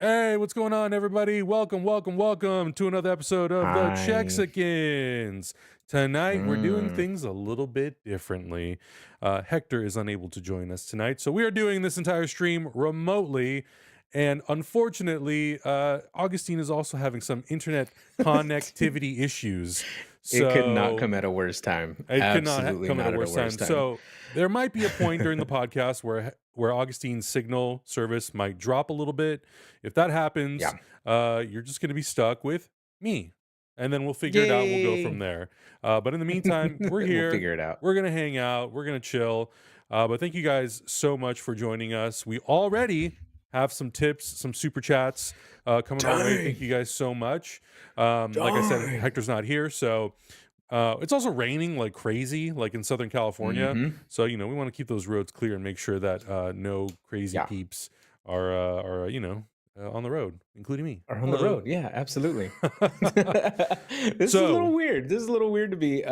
Hey, what's going on, everybody? Welcome to another episode of the Hi. CzechXicans. Tonight, we're doing Mm. things a little bit differently. Hector is unable to join us tonight, so we are doing this entire stream remotely. And unfortunately, Augustine is also having some internet connectivity issues. It could not So come at a worse time. it could not Absolutely come at a not at a worse time. worse time. So there might be a point during the podcast where Augustine's signal service might drop a little bit. If that happens, Yeah. you're just going to be stuck with me, and then we'll figure it out. We'll go from Yay. there. But in the meantime, we're We'll here. figure it out. We're gonna hang out. We're gonna chill. But thank you guys so much for joining us. We already have some tips, some super chats coming our way. Thank Dang. you guys so much. Like I said, Dang. Hector's not here, so it's also raining like crazy, like in Southern California. Mm-hmm. So we want to keep those roads clear and make sure that no crazy Yeah. peeps are on the road, including me. Or on the Hello. road. Yeah, absolutely. This is a little So weird. This is a little weird to be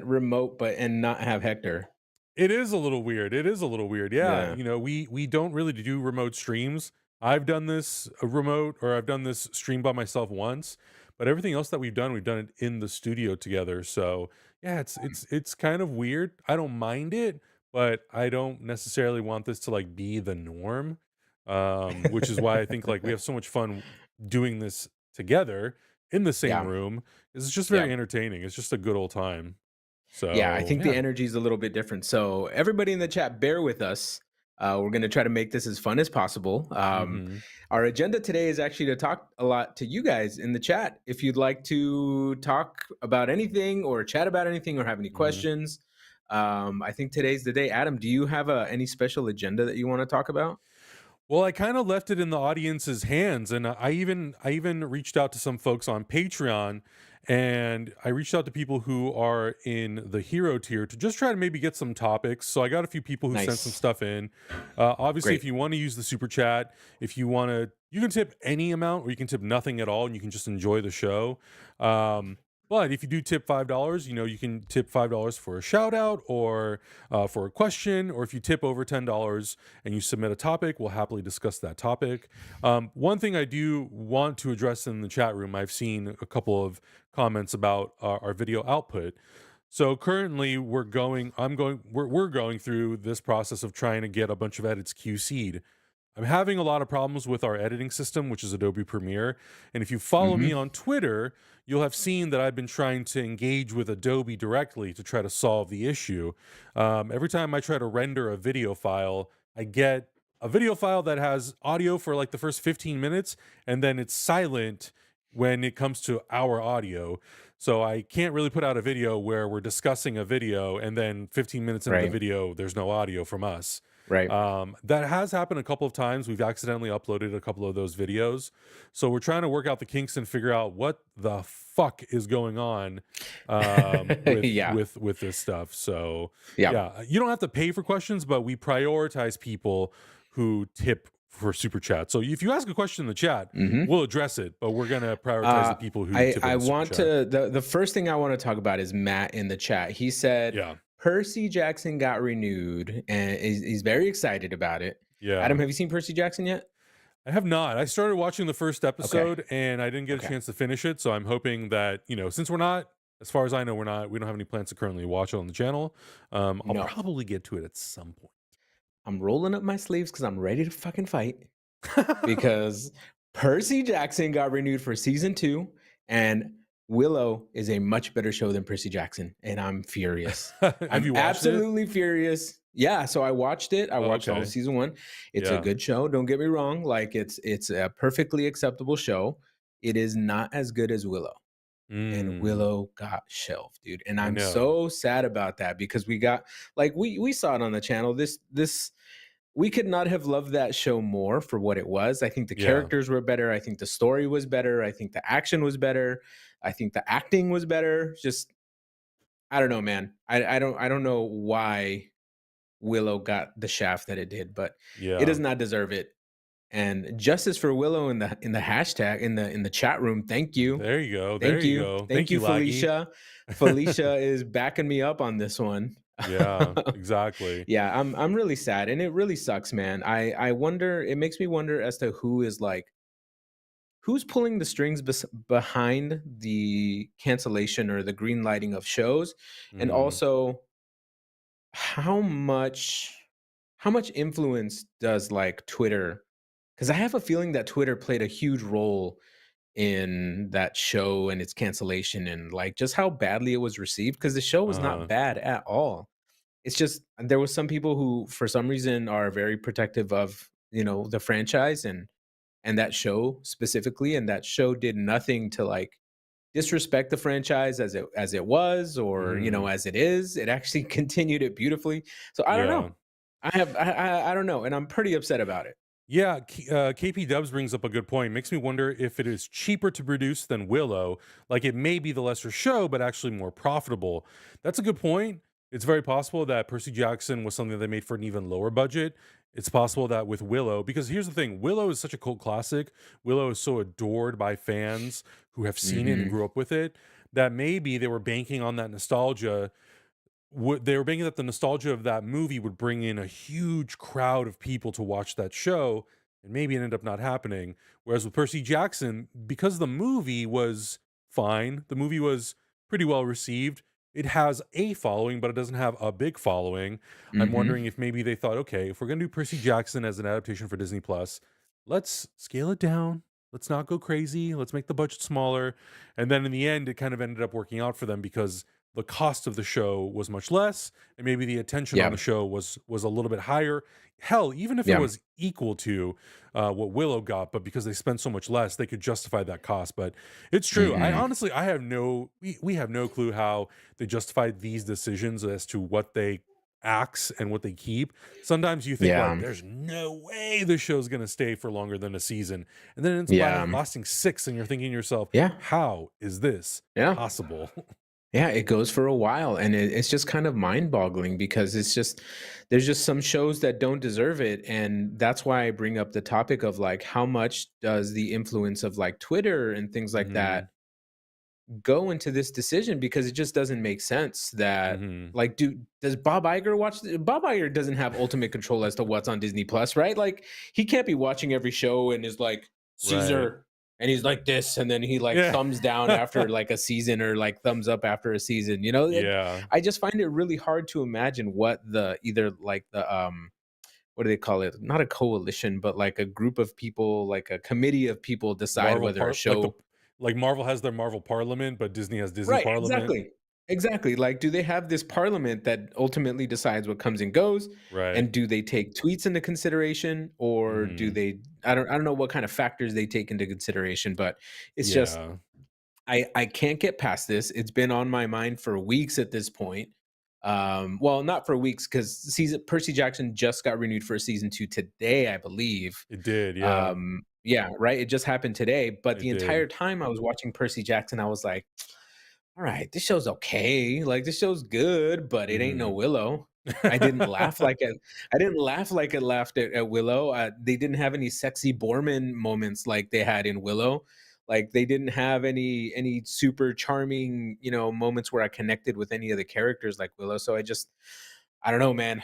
remote and not have Hector. it is a little weird. It is a little weird. Yeah, Yeah. we don't really do remote streams. I've done this remote, or I've done this stream by myself once, but everything else that we've done it in the studio together. So yeah, it's kind of weird. I don't mind it, but I don't necessarily want this to like be the norm. Which is why I think like we have so much fun doing this together in the same Yeah. room. It's just very Yeah. entertaining. It's just a good old time. Yeah, I So think the yeah. energy is a little bit different. So everybody in the chat, bear with us. We're going to try to make this as fun as possible. Hmm. Our agenda today is actually to talk a lot to you guys in the chat. If you'd like to talk about anything or chat about anything or have any Hmm. questions, I think today's the day. Adam, do you have any special agenda that you want to talk about? Well, I kind of left it in the audience's hands, and I even reached out to some folks on Patreon, and I reached out to people who are in the hero tier to just try to maybe get some topics. So I got a few people who sent some Nice. stuff in. Obviously, if Great. you want to use the super chat, if you want to, you can tip any amount, or you can tip nothing at all, and you can just enjoy the show. But if you do tip $5, you can tip $5 for a shout out or for a question, or if you tip over $10 and you submit a topic, we'll happily discuss that topic. One thing I do want to address in the chat room, I've seen a couple of comments about our video output. So currently, we're going through this process of trying to get a bunch of edits QC'd. I'm having a lot of problems with our editing system, which is Adobe Premiere. And if you follow me Hmm. on Twitter, you'll have seen that I've been trying to engage with Adobe directly to try to solve the issue. Every time I try to render a video file, I get a video file that has audio for like the first 15 minutes, and then it's silent when it comes to our audio. So I can't really put out a video where we're discussing a video, and then 15 minutes into the Right. video, there's no audio from us. Right. That has happened a couple of times. We've accidentally uploaded a couple of those videos. So we're trying to work out the kinks and figure out what the fuck is going on with Yeah. this stuff. So Yeah. yeah, you don't have to pay for questions, but we prioritize people who tip for super chat. So if you ask a question in the chat, Hmm. we'll address it, but we're gonna prioritize Uh, the people who I tip in I the super want chat. to the first thing I want to talk about is Matt in the chat. He said Yeah. Percy Jackson got renewed and he's very excited about it. Adam, Yeah. have you seen Percy Jackson yet? I have not. I started watching the first Okay. episode and I didn't get a Okay. chance to finish it. So I'm hoping that, since we're not, as far as I know, we don't have any plans to currently watch it on the channel. I'll No. probably get to it at some I'm rolling up my sleeves because I'm ready to fucking fight point. because Percy Jackson got renewed for season 2 and Willow is a much better show than Percy Jackson and I'm furious. Have I'm you watched it? absolutely furious. Yeah, so I watched it. I Oh, watched all of okay. season 1. It's a Yeah. good show, don't get me wrong. Like it's a perfectly acceptable show. It is not as good as Willow. And Mm, Willow got shelved, dude. And I I'm know. so sad about that because we got like we saw it on the channel. This we could not have loved that show more for what it was. I think the Yeah. characters were better. I think the story was better. I think the action was better. I think the acting was better. Just I don't know, man. I don't know why Willow got the shaft that it did, but it Yeah. does not deserve it. And justice for Willow in the hashtag in the chat room. Thank you. There you go. There Thank you you. go. Thank Thank you, you, Laggy. Felicia. Felicia is backing me up on this one. Yeah, exactly. Yeah, I'm really sad and it really sucks, man. I wonder it makes me wonder as to who is like who's pulling the strings behind the cancellation or the green lighting of shows, and Mhm. also how much how much influence does like Twitter, because I have a feeling that Twitter played a huge role in that show and its cancellation and like just how badly it was received, because the show was not Uh-huh. bad at all. It's just there was some people who for some reason are very protective of, the franchise and that show specifically, and that show did nothing to like disrespect the franchise as it was, or Mhm. as it is. It actually continued it beautifully. So I don't Yeah. know. I don't know, and I'm pretty upset about it. Yeah, KP Dubs brings up a good point. Makes me wonder if it is cheaper to produce than Willow. Like it may be the lesser show, but actually more profitable. That's a good point. It's very possible that Percy Jackson was something that they made for an even lower budget. It's possible that with Willow, because here's the thing, Willow is such a cult classic. Willow is so adored by fans who have seen it and Hmm. grew up with it that maybe they were banking on that nostalgia. They were banking that the nostalgia of that movie would bring in a huge crowd of people to watch that show, and maybe it ended up not happening. Whereas with Percy Jackson, because the movie was fine, the movie was pretty well received. It has a following, but it doesn't have a big following. I'm Hmm. wondering if maybe they thought, okay, if we're gonna do Percy Jackson as an adaptation for Disney Plus, let's scale it down. Let's not go crazy. Let's make the budget smaller. And then in the end, it kind of ended up working out for them because the cost of the show was much less and maybe the attention on Yeah. the show was a little bit higher. Hell, even if it Yeah. was equal to what Willow got, but because they spent so much less, they could justify that cost. But it's true. I Hmm. honestly, I have no, we have no clue how they justified these decisions as to what they axe and what they keep. Sometimes you think like, Yeah. there's no way this show's going to stay for longer than a season, and then it ends up Yeah. lasting six, and you're thinking to yourself, Yeah. how is this Yeah. possible? Yeah, it goes for a while, and it's just kind of mind-boggling because there's just some shows that don't deserve it, and that's why I bring up the topic of like how much does the influence of like Twitter and things like that Mhm. go into this decision, because it just doesn't make sense that Mhm. like does Bob Iger Bob Iger doesn't have ultimate control as to what's on Disney Plus, right? Like he can't be watching every show and is like Right. Caesar, and he's like this, and then he like Yeah. thumbs down after like a season, or like thumbs up after a season, Yeah. I just find it really hard to imagine what the either like the what do they call it, not a coalition but like a group of people, like a committee of people decide Marvel whether a part like the show. like Marvel has their Marvel Parliament, but Disney has Disney Right, Parliament. exactly. Exactly. Like, do they have this parliament that ultimately decides what comes and goes? Right. And do they take tweets into consideration, or do Mhm. they I don't know what kind of factors they take into consideration, but it's just Yeah. I can't get past this. It's been on my mind for weeks at this point. Well, not for weeks, because season Percy Jackson just got renewed for season 2 today, I believe. It did, yeah. Yeah, right. It just happened today. But It the did. entire time I was watching Percy Jackson, I was like, all right, this show's okay. Like this show's good, but it ain't no Mhm. Willow. I didn't laugh like it laughed at Willow. They didn't have any sexy Borman moments like they had in Willow. Like they didn't have any super charming, moments where I connected with any of the characters like Willow. So I don't know, man.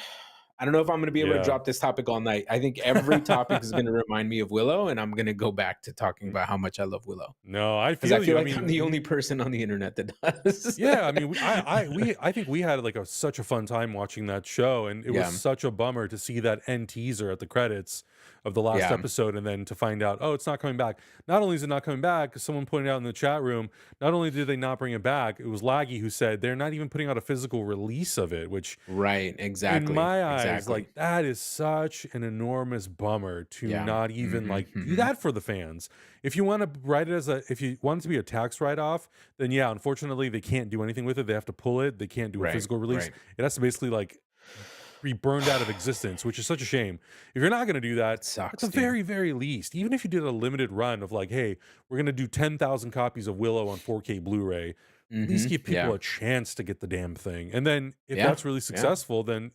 I don't know if I'm gonna be able to Yeah. drop this topic all night. I think every topic is gonna remind me of Willow, and I'm gonna go back to talking N about how much I love Willow. No, I 'Cause I feel feel you. I like I'm the mean, only person on the internet that does. yeah, I mean, I think we had like such a fun time watching that show, and it was Yeah, such a bummer to see that end teaser at the credits of the last yeah, episode, and then to find out, oh, it's not coming back. Not only is it not coming back, 'cause someone pointed out in the chat room, not only did they not bring it back, it was Laggy who said they're not even putting out a physical release of it, which right, in exactly, my eyes, exactly. like that is such an enormous bummer to Yeah, not even mhm, like do mhm. that for the fans. If you want to write it as if you want it to be a tax write off, then yeah, unfortunately they can't do anything with it. They have to pull it. They can't do a Right, physical release. right. It has to basically like be burned out of existence, which is such a shame. If you're not going to do that, It at the sucks, dude. very, very least, even if you did a limited run of like, hey, we're going to do 10,000 copies of Willow on 4K Blu ray, at least Mhm, give people yeah, a chance to get the damn thing. And then if yeah, that's really yeah. successful, then,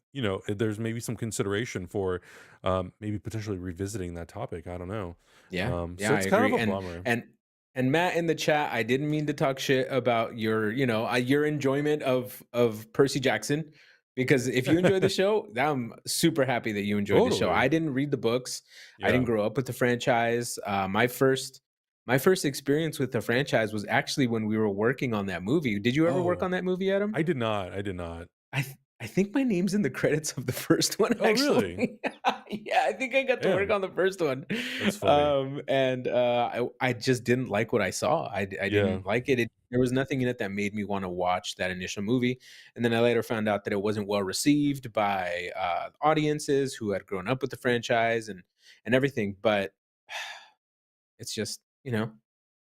there's maybe some consideration for maybe potentially revisiting that topic. I don't know. Yeah, So yeah, I it's kind of agree. a And bummer. and and Matt in the chat, I didn't mean to talk shit about your enjoyment of Percy Jackson, because if you enjoy the show, I'm super happy that you enjoyed the show. Totally. I didn't read the books. I didn't Yeah. grow up with the franchise. My my first experience with the franchise was actually when we were working on that movie. Did you ever work Oh, on that movie, Adam? I did not. I did not. I think my name's in the credits of the first one, Oh, really? actually. Yeah, I think I got to work Damn, on the first one. that's funny. And, I just didn't like what I saw. I Yeah. didn't like it. There was nothing in it that made me wanna watch that initial movie, and then I later found out that it wasn't well received by, audiences who had grown up with the franchise and everything, but it's just,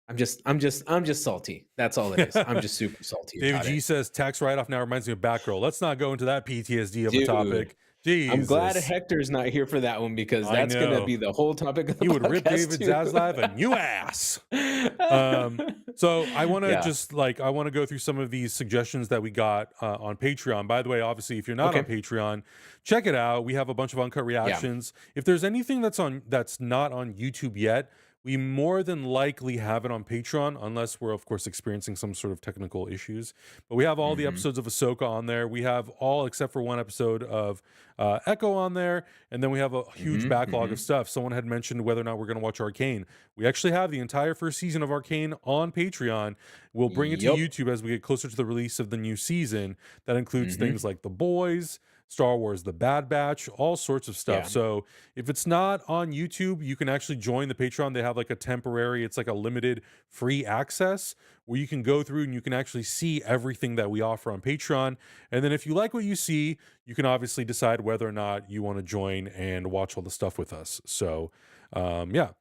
I'm just salty. That's all it is. I'm just super salty David about G it. says tax write off now reminds me of Batgirl. Let's not go into that PTSD of a Dude. topic. I'm glad Jesus. Hector's not here for that one because I that's gonna know. be the whole topic of the He would rip podcast David too. Zaslav a new ass. So I want to Yeah, just like I want to go through some of these suggestions that we got on Patreon. By the way, obviously, if you're not on okay. Patreon, check it out. We have a bunch of uncut Yeah. reactions. If there's anything that's not on YouTube yet, we more than likely have it on Patreon, unless we're of course experiencing some sort of technical issues. But we have all the Mhm. episodes of Ahsoka on there. We have all except for one episode of Echo on there, and then we have a huge Mhm, backlog of mhm. stuff. Someone had mentioned whether or not we're going to watch Arcane. We actually have the entire first season of Arcane on Patreon. We'll bring it to Yup. YouTube as we get closer to the release of the new season. That includes things Mhm. like The Boys, Star Wars The Bad Batch, all sorts of stuff. Yeah. So if it's not on YouTube, you can actually join the Patreon. They have like a temporary, it's like a limited free access where you can go through and you can actually see everything that we offer on Patreon. And then if you like what you see, you can obviously decide whether or not you want to join and watch all the stuff with us. So, yeah.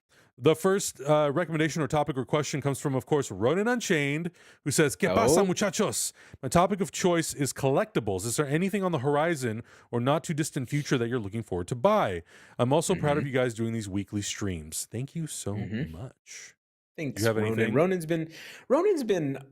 The first recommendation or topic or question comes from, of course, Ronan Unchained, who says, ¿Qué pasa, Oh. muchachos? My topic of choice is collectibles. Is there anything on the horizon or not too distant future that you're looking forward to buy? I'm also proud of Mhm. you guys doing these weekly streams. Thank you so Mhm. much. Do you Thanks, have Ronan. anything?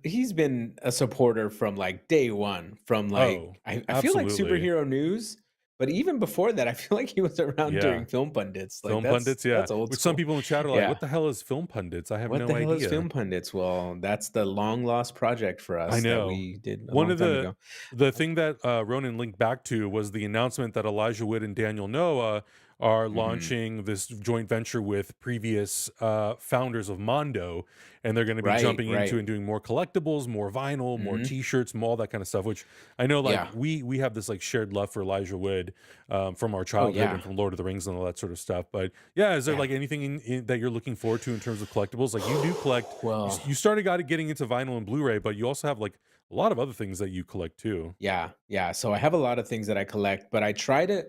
He's been a supporter from, like, day one, from, like Oh, I feel like absolutely. superhero news, but even before that, I feel like he was around Yeah. during Film Pundits, like, Film pundits, yeah. that's old Which some school. people in the chat are like, Yeah. what the hell is film pundits? I have What no the hell is idea. Film Pundits? Well, that's the long lost project for I us that know. we did a One long of time ago. the thing that Ronan linked back to was the announcement that Elijah Wood and Daniel Noah are Mhm. launching this joint venture with previous founders of Mondo, and they're going to be Right, jumping into right. and doing more collectibles, more vinyl, more Mhm. T-shirts, more all that kind of stuff. Which I know, like Yeah. we have this like shared love for Elijah Wood from our Oh, childhood yeah. and from Lord of the Rings and all that sort of stuff. But yeah, is there Yeah. like anything that you're looking forward to in terms of collectibles? Like you do collect, Well, you started getting into vinyl and Blu-ray, but you also have like a lot of other things that you collect too. yeah, yeah. So I have a lot of things that I collect, but I try to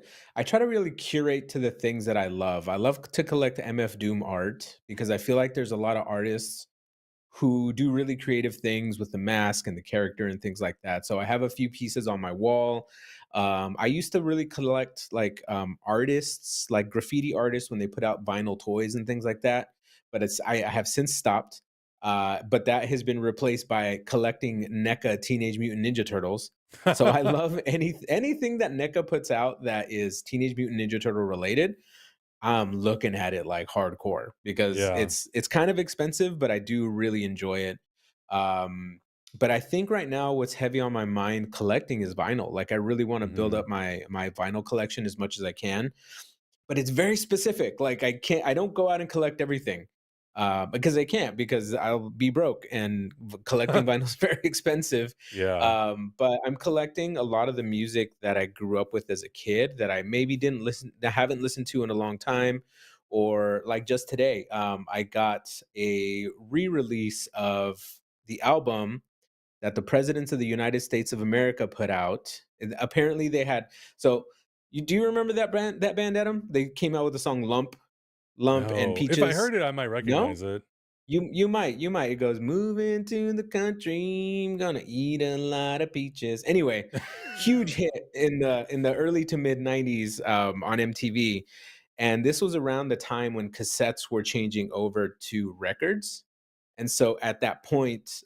really curate to the things that I love. I love to collect MF Doom art because I feel like there's a lot of artists who do really creative things with the mask and the character and things like that. So I have a few pieces on my wall. I used to really collect like artists, like graffiti artists, when they put out vinyl toys and things like that. But I have since stopped. But that has been replaced by collecting NECA Teenage Mutant Ninja Turtles. So I love anything that NECA puts out that is Teenage Mutant Ninja Turtle related. I'm looking at it like hardcore because Yeah. it's kind of expensive, but I do really enjoy it. Um, but I think right now what's heavy on my mind collecting is vinyl. Like I really want to build Mhm. up my vinyl collection as much as I can, but it's very specific. Like I don't go out and collect everything. Because I can't because I'll be broke and collecting vinyl is very expensive. Yeah. But I'm collecting a lot of the music that I grew up with as a kid that I maybe didn't listen that haven't listened to in a long time, or like just today, I got a re-release of the album that the presidents of the United States of America put out. And apparently they had so you do you remember that band, Adam? They came out with the song Lump and No. If I Peaches. heard it, I might No? recognize it. You might. It goes, "Moving to the country, gonna eat a lot of peaches." Anyway, huge hit in the early to mid '90s, on MTV, and this was around the time when cassettes were changing over to records, and so at that point,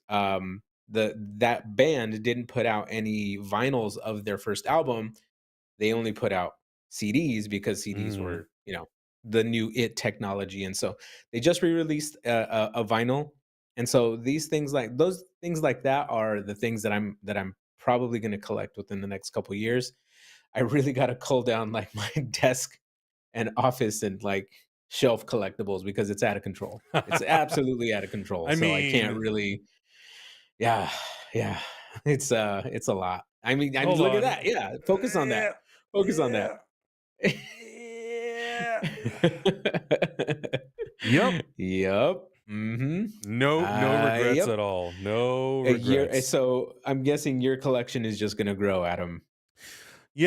that band didn't put out any vinyls of their first album. They only put out CDs because CDs Mm. were, the new it technology, and so they just re-released a vinyl, and so those things like that are the things that I'm probably going to collect within the next couple years. I really got to cull down like my desk and office and like shelf collectibles because it's out of control. It's absolutely out of control. I So I can't mean, really. Yeah, yeah. It's a lot. I mean, I hold look at on. that. Yeah, focus on that. Yeah, Focus on that. yeah, yeah. Yep. Yep. Mhm. No regrets Yep. at all. No Your regrets. so I'm guessing your collection is just gonna grow, Adam.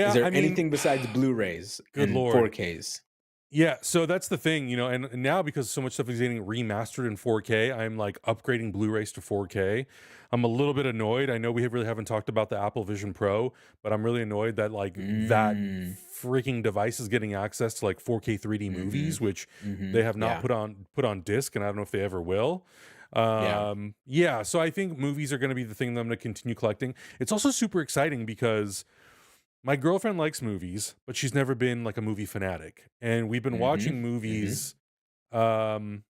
Is Yeah, I there mean, anything besides Blu-rays good and lord. 4Ks? Yeah, so that's the thing, and now because so much stuff is getting remastered in 4K, I'm like upgrading Blu-rays to 4K. I'm a little bit annoyed. I know we really haven't talked about the Apple Vision Pro, but I'm really annoyed that like that Mm. freaking device is getting access to like 4K 3D movies, Mhm. which they Mhm. have not Yeah. put on disc, and I don't know if they ever will. Yeah. Yeah, so I think movies are going to be the thing that I'm going to continue collecting. It's also super exciting because my girlfriend likes movies, but she's never been like a movie fanatic. And we've been watching Mhm. Mhm. movies um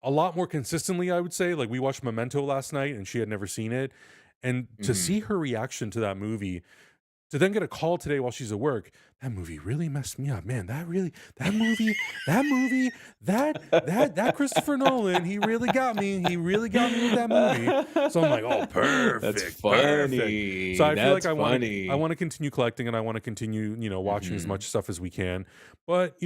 a lot more consistently, I would say. Like we watched Memento last night and she had never seen it. And to Mhm. see her reaction to that movie, to then get a call today while she's at work, that movie really messed me up. Man, that movie, that Christopher Nolan, he really got me. He really got me with that movie. So I'm like, oh, That's perfect, perfect. So funny. I feel like That's I funny. want to continue collecting and I want to continue, watching as much Mhm. stuff as we can. But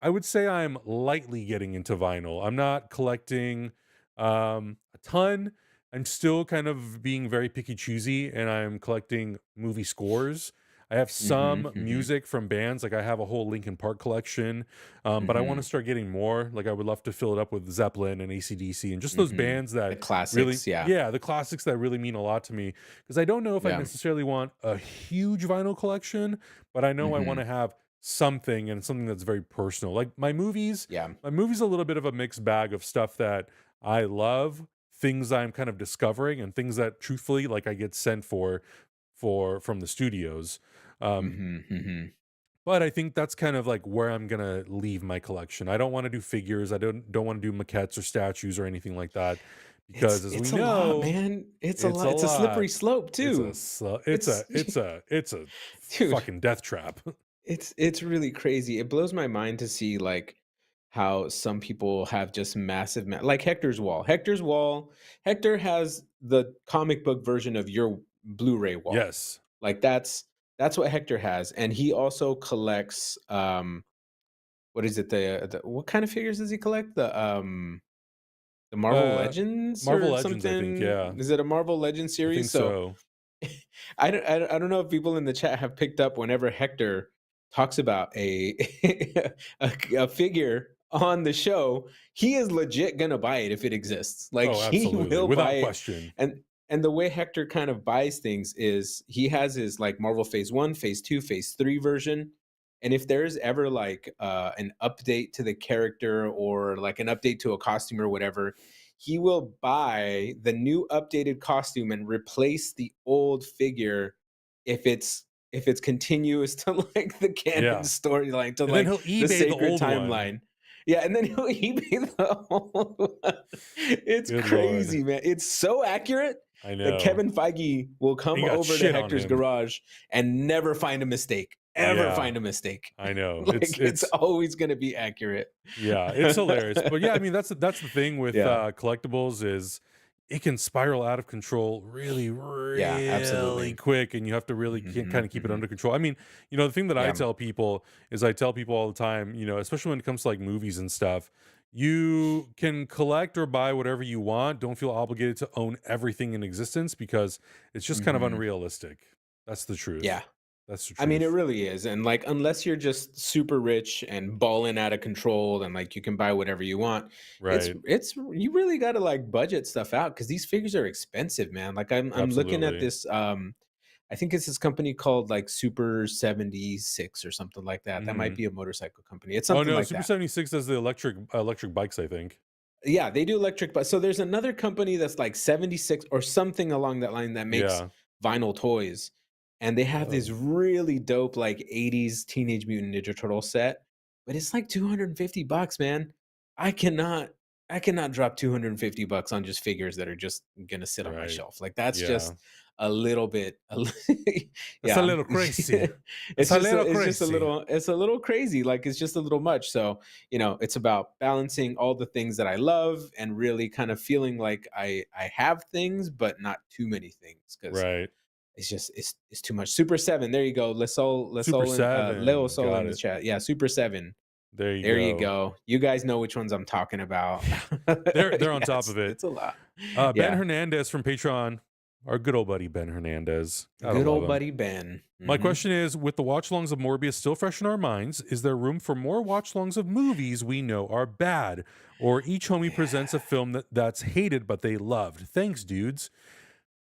I would say I'm lightly getting into vinyl. I'm not collecting a ton. I'm still kind of being very picky choosy and I'm collecting movie scores. I have Mhm. some Mhm. music from bands, like I have a whole Linkin Park collection, but I want to Mhm. start getting more. Like I would love to fill it up with Zeppelin and AC/DC and just those Mhm. bands The that really, classics, yeah. yeah, the classics that really mean a lot to me. Because I don't know if I Yeah. necessarily want a huge vinyl collection, but I know I want to Mhm. have something and something that's very personal. Like Yeah. my movies a little bit of a mixed bag of stuff that I love, things I'm kind of discovering, and things that truthfully like I get sent for from the studios. Um, Mhm. Mhm. but I think that's kind of like where I'm gonna leave my collection. I don't want to do figures. I don't want to do maquettes or statues or anything like that because as we It's a lot, know, man. It's a it's a lot. It's a slippery lot. slope too. It's It's a dude, fucking death trap. it's really crazy. It blows my mind to see like how some people have just massive like Hector's wall. Hector has the comic book version of your Blu-ray wall. Yes. Like that's what Hector has, and he also collects what is it? The what kind of figures does he collect? The Marvel Uh, Legends Marvel or Legends, I think. something? Yeah, Is it a Marvel Legends I think series? So so. I don't know if people in the chat have picked up whenever Hector talks about a a figure on the show, he is legit gonna buy it if it exists. Like Oh, he absolutely, will buy without it. question. And the way Hector kind of buys things is he has his like Marvel Phase 1, Phase 2, Phase 3 version. And if there's ever like an update to the character or like an update to a costume or whatever, he will buy the new updated costume and replace the old figure if it's continuous to like the canon Yeah, storyline to and then like he'll the eBay the sacred old one. timeline. Yeah, and then he'll eBay the whole one. It's Good lord, crazy, man. It's so accurate I that know. Kevin Feige will And come you got over to shit on Hector's him. garage and never find a mistake. Ever Yeah, find a mistake. I know. Like it's It's always gonna be accurate. Yeah, it's hilarious. But yeah, I mean that's the thing with Yeah. collectibles is it can spiral out of control really, Yeah, really absolutely. quick, and you have to really kind Mhm, of keep it mhm. under control. I mean, the thing that I Yeah. tell people is I tell people all the time, especially when it comes to like movies and stuff, you can collect or buy whatever you want. Don't feel obligated to own everything in existence because it's just kind of Mhm. unrealistic. That's the truth. Yeah. That's the I mean, it truth. really is, and, like, unless you're just super rich and balling out of control and, like, you can buy whatever you want, Right. it's you really gotta, like, budget stuff out because these figures are expensive, man. Like, I'm looking at Absolutely. this, I think it's this company called, like, Super 76 or something like that. That might Mhm. be a motorcycle company. It's Oh something no, like Super that. 76 does the electric bikes, I think. Yeah, they do electric, but so there's another company that's like 76 or something along that line that makes Yeah. vinyl toys. And they have this Oh, really dope like 80s Teenage Mutant Ninja Turtle set, but it's like 250 bucks, man. I cannot I cannot drop 250 bucks on just figures that are just gonna sit on my right. shelf. Like that's just Yeah. a little bit, It's a yeah, little crazy. It's it's a just little crazy. it's a little crazy. Like it's just a little much. So it's about balancing all the things that I love and really kind of feeling like I have things, but not too many things because Right. it's too much. Super Seven, there you go. Let's Super all in Leo 7. Sol in Got the it. chat. Yeah, Super Seven. There you There you go. go. You guys know which ones I'm talking about. They're on Yeah, top of it. it's a lot. Ben Yeah. Hernandez from Patreon, our good old buddy Ben Hernandez. Gotta Good love old him. buddy Ben. My Mhm. question is, with the watch-alongs of Morbius still fresh in our minds, is there room for more watch-alongs of movies we know are bad? Or each homie Yeah. presents a film that's hated but they loved? Thanks, dudes.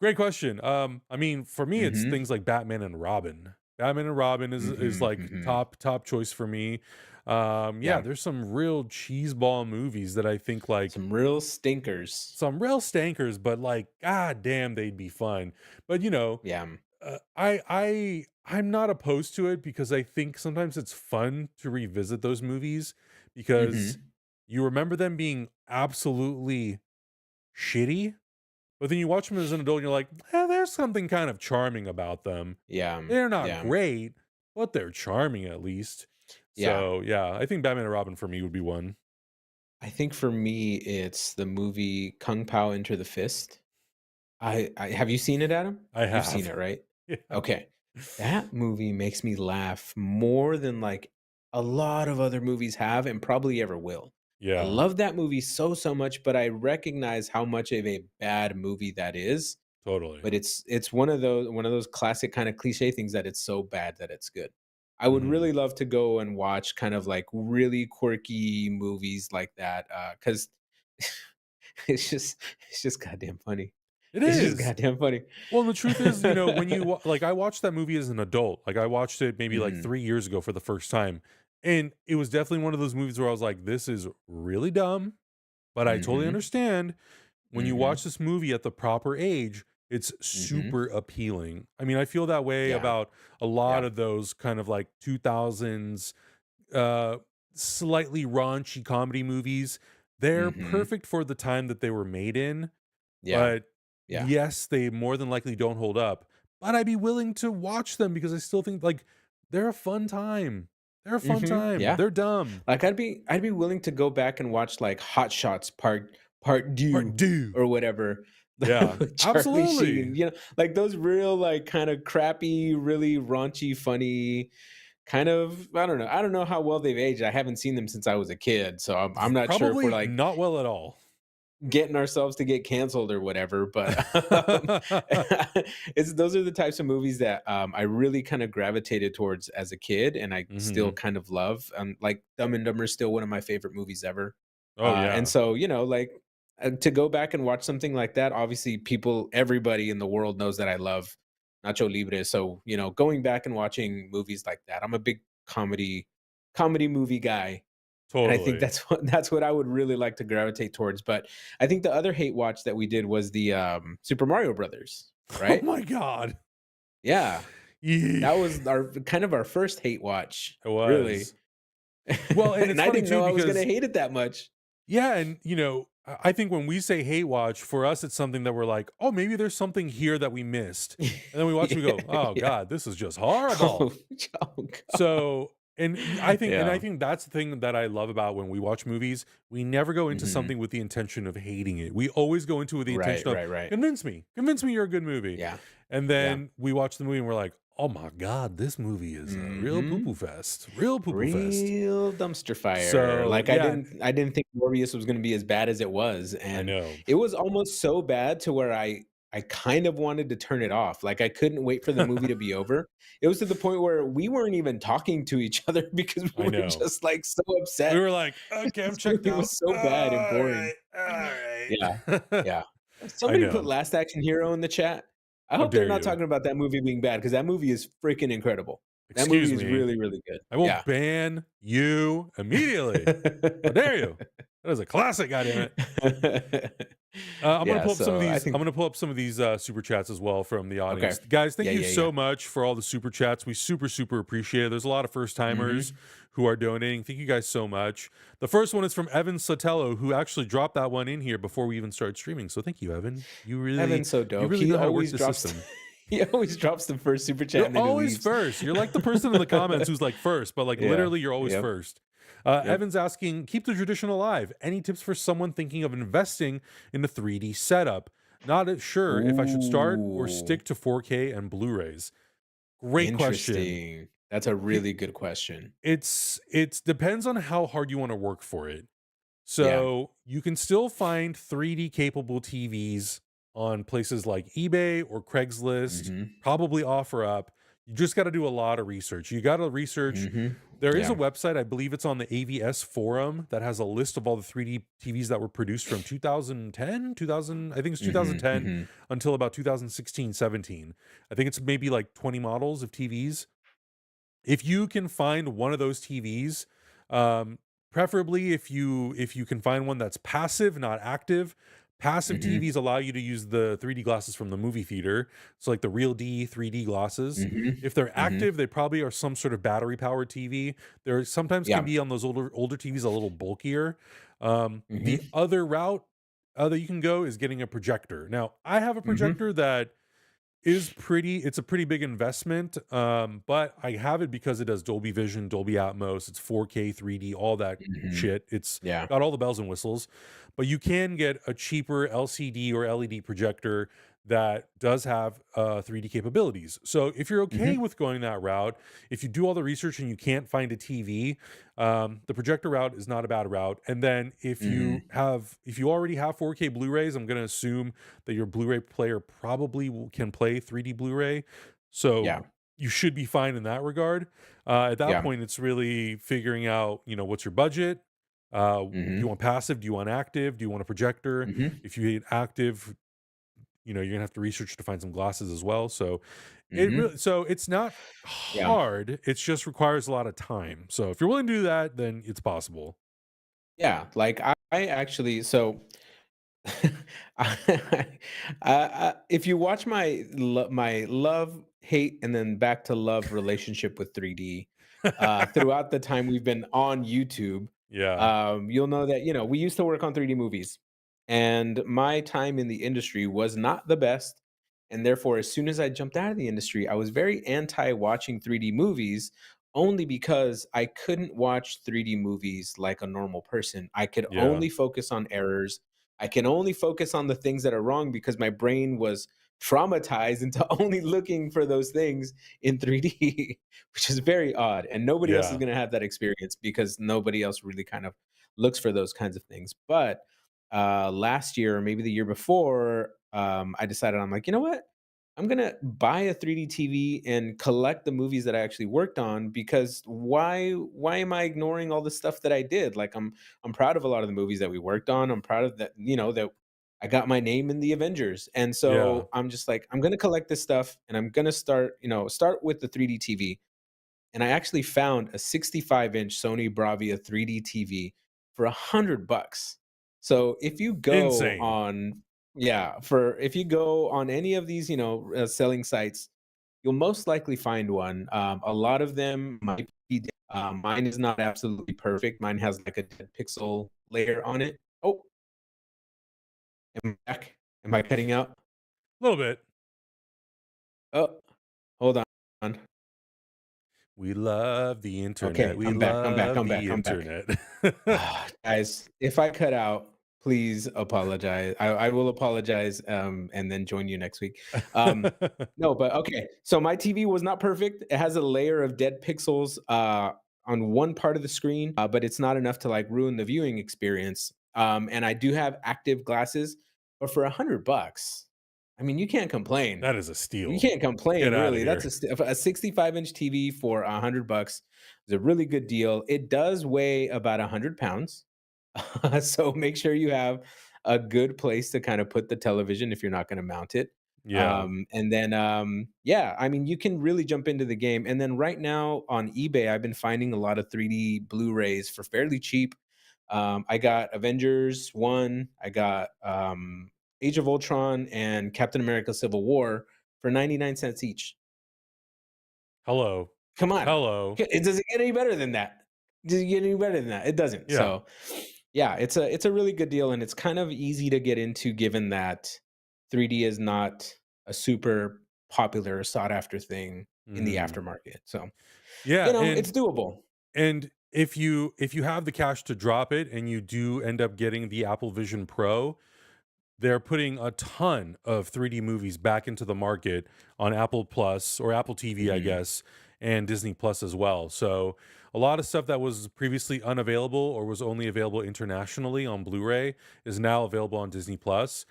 Great question. I mean, for me, it's Mhm. things like Batman and Robin. Batman and Robin is Mhm, like mhm. top choice for me. Yeah, Yeah. there's some real cheeseball movies that I think like Some real stinkers. some real stankers, but like, god damn, they'd be fun. But Yeah. I'm not opposed to it because I think sometimes it's fun to revisit those movies because Mhm. you remember them being absolutely shitty, but then you watch them as an adult and you're like, there's something kind of charming about them. Yeah. They're not Yeah. great, but they're charming at least. Yeah. So yeah, I think Batman and Robin for me would be one. I think for me, it's the movie Kung Pao Enter the Fist. I have you seen it, Adam? I You've seen have. it, right? Yeah. Okay. That movie makes me laugh more than like a lot of other movies have and probably ever will. I Yeah, love that movie so so much, but I recognize how much of a bad movie that is. totally. But it's one of those classic kind of cliche things that it's so bad that it's good. I would Mhm. really love to go and watch kind of like really quirky movies like that because it's just goddamn funny. It It's just is. goddamn funny. Well, the truth is, when like I watched that movie as an adult, like I watched it maybe like Mhm, 3 years ago for the first time, and it was definitely one of those movies where I was like, "This is really dumb," but I totally mhm, understand when you watch mhm, this movie at the proper age, it's mhm. super appealing. I mean, I feel that way Yeah, about a lot yeah. of those kind of like 2000s uh slightly raunchy comedy movies. They're Mhm. perfect for the time that they were made in, Yeah, but yeah. yes, they more than likely don't hold up, but I'd be willing to watch them because I still think, like, they're a fun time. They're a fun Mhm, time. yeah. They're dumb. Like, I'd be willing to go back and watch, like, Hot Shots Part Part Deux do. or whatever Yeah, with Charlie absolutely. Sheen, like, those real, like, kinda crappy, really raunchy, funny, kind of I don't know how well they've aged. I haven't seen them since I was a kid, so I'm not sure if we're, Probably like, not well at all. getting ourselves to get canceled or whatever, but, it's those are the types of movies that, I really kinda gravitated towards as a kid, and I still Mhm. kind of love, like, Dumb and Dumber is still one of my favorite movies ever, Oh, and yeah. so, like, to go back and watch something like that, obviously, everybody in the world knows that I love Nacho Libre, so, going back and watching movies like that, I'm a big comedy movie guy, and I think Totally. that's what I would really like to gravitate towards, but I think the other hate watch that we did was the, Super Mario Brothers, Oh right? my god. Yeah, Ye that was our kind of our first hate watch, It really. was. Well, and it's And I funny didn't too know I was gonna because hate it that much. yeah, and I think when we say hate watch, for us, it's something that we're like, oh, maybe there's something here that we missed. And then we watch and we go, oh Yeah. God, this is just horrible. Oh, oh god. So, I Yeah. think that's the thing that I love about when we watch movies. We never go into Mhm. something with the intention of hating it. We always go into it with the Right, intention of right, right. convince me you're a good movie. Yeah, And yeah. then we watch the movie and we're like, oh my God, this movie is a real poo poo Mhm. fest. Real poo poo fest. Real dumpster fire. So Like, yeah, I didn't think Morbius was gonna be as bad as it was, I and know. it was almost so bad to where I kind of wanted to turn it off. Like, I couldn't wait for the movie to be over. It was to the point where we weren't even talking to each other because we I were know. just, like, so We upset. were like, okay, I'm This checked movie out. was so bad and All boring. right. All right. Yeah, yeah. I Somebody put know. Last Action Hero in the chat. I How hope they're dare not you? talking about that movie being bad because that movie is freaking incredible. That movie Excuse is me. really, really good. I will Yeah. ban you immediately. How dare you? That is a classic, goddammit. I'm gonna Yeah, pull up some of so I these. I'm think gonna pull up some of these super chats as well from the okay. audience, guys. Thank Yeah, you yeah, yeah. so much for all the super chats. We super appreciate it. There's a lot of first timers Mhm. who are donating. Thank you guys so much. The first one is from Evan Sotelo, who actually dropped that one in here before we even started streaming. So thank you, Evan. Evan's so You dope. really He know how to work always the drops system. he always drops the first super chat You're and then he always leaves. first. You're like the person in the comments who's like first, but like Yeah. literally you're always Yep. first. Yep. Evan's asking, keep the tradition alive. Any tips for someone thinking of investing in a 3D setup? Not sure if I should start or Ooh, stick to 4K and Blu-rays. Great question. interesting. That's a He- really good question. it's depends on how hard you want to work for it. Yeah. So you can still find 3D capable TVs on places like eBay or Craigslist, Mhm. probably OfferUp. You just got to do a lot of research. You got to research. Mhm. There is a Yeah. website, I believe it's on the AVS forum, that has a list of all the 3D TVs that were produced from 2010, 2000, I think it's Mhm. 2010 Mhm. until about 2016, 17. I think it's maybe like 20 models of TVs. If you can find one of those TVs, um, preferably if you can find one that's passive, not active. Passive Mhm. TVs allow you to use the 3D glasses from the movie theater, so like the Real D 3D glasses. Mhm. If they're Mhm. active, they probably are some sort of battery powered TV. There sometimes can Yeah. be on those older TVs a little bulkier. The Mhm. other route that you can go is getting a projector. Now, I have a Mhm. projector that it's a pretty big investment, but I have it because it does Dolby Vision, Dolby Atmos, it's 4K, 3D, all that Mhm. shit. It's Yeah. got all the bells and whistles. But you can get a cheaper LCD or LED projector that does have 3D capabilities. So if you're okay Mhm. with going that route, if you do all the research and you can't find a TV, the projector route is not a bad route. And then Mhm. if you already have 4K Blu-rays, I'm going to assume that your Blu-ray player probably can play 3D Blu-ray. So Yeah. you should be fine in that regard. At that Yeah. point, it's really figuring out, what's your budget? Do you Mhm. want passive? Do you want active? Do you want a projector? Mhm. If you hate active, you're gonna have to research to find some glasses as well. So Mhm. it's not Yeah. hard. It just requires a lot of time. So if you're willing to do that, then it's possible. Yeah. Like I actually so if you watch my love, hate, and then back to love relationship with 3D, throughout the time we've been on YouTube, Yeah. you'll know that we used to work on 3D movies, and my time in the industry was not the best, and therefore, as soon as I jumped out of the industry, I was very anti watching 3D movies. Only because I couldn't watch 3D movies like a normal person. I could Yeah. only focus on errors. I can only focus on the things that are wrong because my brain was traumatized into only looking for those things in 3D, which is very odd. And nobody else is Yeah. going to have that experience because nobody else really kind of looks for those kinds of things. But last year, or maybe the year before, I decided I'm like, you know what? I'm gonna buy a 3D TV and collect the movies that I actually worked on because why am I ignoring all the stuff that I did? Like I'm proud of a lot of the movies that we worked on. I'm proud of that, that I got my name in the Avengers. And Yeah. so I'm just like, I'm gonna collect this stuff and I'm gonna start with the 3D TV. And I actually found a 65-inch Sony Bravia 3D TV for $100. So if you go Insane. on, yeah, for if you go on any of these, selling sites, you'll most likely find one. A lot of them might be. Mine is not absolutely perfect. Mine has like a dead pixel layer on it. Oh, am I back? Am I cutting out? A little bit. Oh, hold on. We love the internet. Okay, We I'm back. I'm back. love I'm back. the I'm back. internet. Guys, if I cut out, please apologize. I will apologize, and then join you next week. No, but okay. So my TV was not perfect. It has a layer of dead pixels on one part of the screen, but it's not enough to like ruin the viewing experience. And I do have active glasses, but for $100, I mean, you can't complain. That is a You steal. can't complain, Get out of really. That's here. a 65-inch TV for $100 is a really good deal. It does weigh about 100 pounds. So make sure you have a good place to kind of put the television if you're not going to mount it. Yeah. And then, yeah, I mean, you can really jump into the game. And then right now on eBay, I've been finding a lot of 3D Blu-rays for fairly cheap. I got Avengers 1, I got Age of Ultron and Captain America Civil War for 99 cents each. Hello. Come on. Hello. It doesn't get any better than that. Does it get any better than that? It doesn't. Yeah. So, yeah, it's a really good deal, and it's kind of easy to get into given that 3D is not a super popular sought after thing in the Mhm. aftermarket. So, Yeah, it's doable. and if you have the cash to drop it and you do end up getting the Apple Vision Pro, they're putting a ton of 3D movies back into the market on Apple Plus or Apple TV, I Mhm, guess, and Disney Plus as well. So a lot of stuff that was previously unavailable or was only available internationally on Blu-ray is now available on Disney Plus.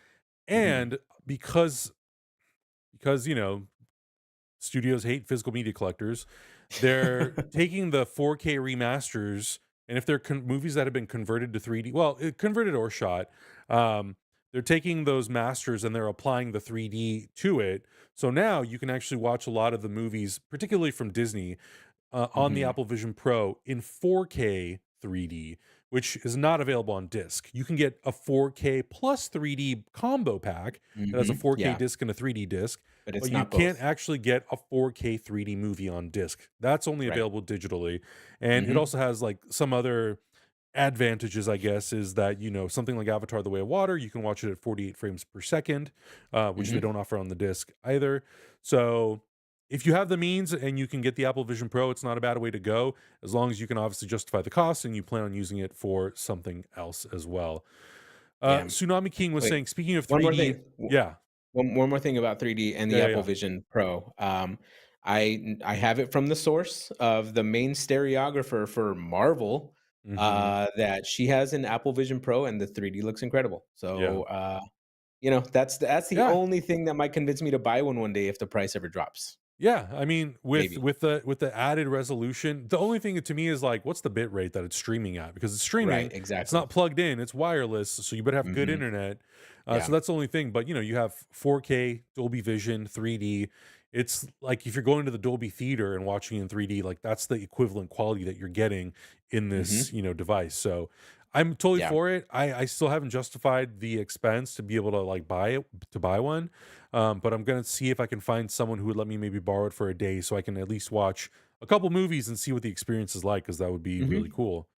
mhm. And because studios hate physical media collectors, they're taking the 4K remasters, and if they're movies that have been converted to 3D, well, converted or shot, um, they're taking those masters and they're applying the 3D to it. So now you can actually watch a lot of the movies, particularly from Disney, on the Mhm, Apple Vision Pro in 4K 3D, which is not available on disc. You can get a 4K plus 3D combo pack that has a mhm. 4K Yeah, disc and a 3D disc, but but it's you not can't both. actually get a 4K 3D movie on disc. That's only Right. available digitally. And it Mhm, also has like some other advantages, I guess, is that, something like Avatar: The Way of Water, you can watch it at 48 frames per second, which they mhm. don't offer on the disc either. So if you have the means and you can get the Apple Vision Pro, it's not a bad way to go, as long as you can obviously justify the cost and you plan on using it for something else as well. Yeah. Tsunami King was Wait, saying, speaking of one more 3D, thing. yeah, One more thing about 3D and the yeah, yeah, Apple yeah. Vision Pro. I have it from the source of the main stereographer for Marvel, Hmm. that she has an Apple Vision Pro, and the 3D looks incredible. Yeah. So, that's the Yeah. only thing that might convince me to buy one day if the price ever drops. Yeah, I mean, with Maybe. with the added resolution, the only thing to me is like, what's the bit rate that it's streaming at? Because it's Right, streaming, it's exactly. not plugged in, it's wireless, so you better have good Mhm. internet. So Yeah. that's the only thing. But you have 4K, Dolby Vision, 3D. It's like if you're going to the Dolby Theater and watching in 3D, like that's the equivalent quality that you're getting in this, Mhm. device. So I'm totally Yeah. for it. I still haven't justified the expense to be able to like buy one, but I'm gonna see if I can find someone who would let me maybe borrow it for a day so I can at least watch a couple movies and see what the experience is like, because that would be really Mhm. cool.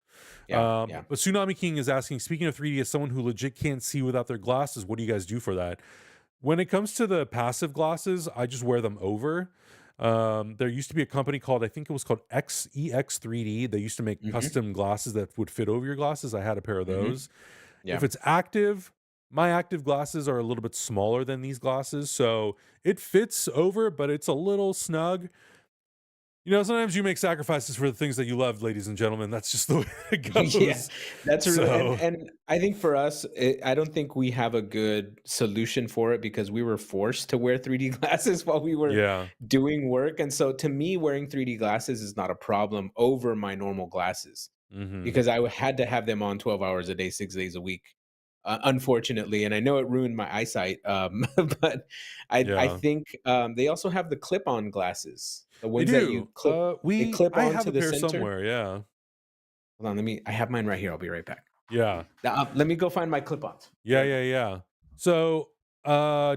Yeah, yeah. But Tsunami King is asking, speaking of 3D, as someone who legit can't see without their glasses, what do you guys do for that? When it comes to the passive glasses, I just wear them over. There used to be a company called, I think it was called XEX3D. They used to make Mhm. custom glasses that would fit over your glasses. I had a pair of Mhm. those. If Yeah. it's active, my active glasses are a little bit smaller than these glasses, so it fits over, but it's a little snug. Sometimes you make sacrifices for the things that you love, ladies and gentlemen. That's just the way it Yeah, goes. that's really So, and I think for us, I don't think we have a good solution for it because we were forced to wear 3D glasses while we were yeah. doing work, and so to me, wearing 3D glasses is not a problem over my normal glasses Mhm. because had to have them on 12 hours a day, 6 days a week, unfortunately, and I know it ruined my eyesight, but I Yeah. think, they also have the clip-on glasses, the They ones that you do. clip they clip I have onto a the pair center. somewhere, yeah. Hold on, I have mine right here, I'll be right back. Yeah. Let me go find my clip-ons. Be Yeah, right yeah, back. yeah. So,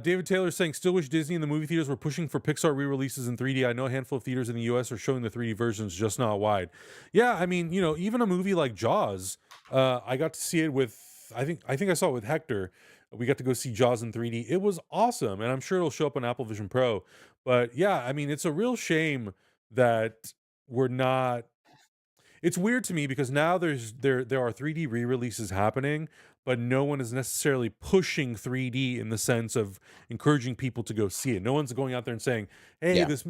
David Taylor saying, still wish Disney and the movie theaters were pushing for Pixar re-releases in 3D. I know a handful of theaters in the US are showing the 3D versions, just not wide. Yeah, I mean, even a movie like Jaws, I got to see it with, I think I saw it with Hector. We got to go see Jaws in 3D. It was awesome, and I'm sure it'll show up on Apple Vision Pro. But yeah, I mean, it's a real shame that we're not it's weird to me because now there are 3D re-releases happening, but no one is necessarily pushing 3D in the sense of encouraging people to go see it. No one's going out there and saying, "Hey, Yeah, this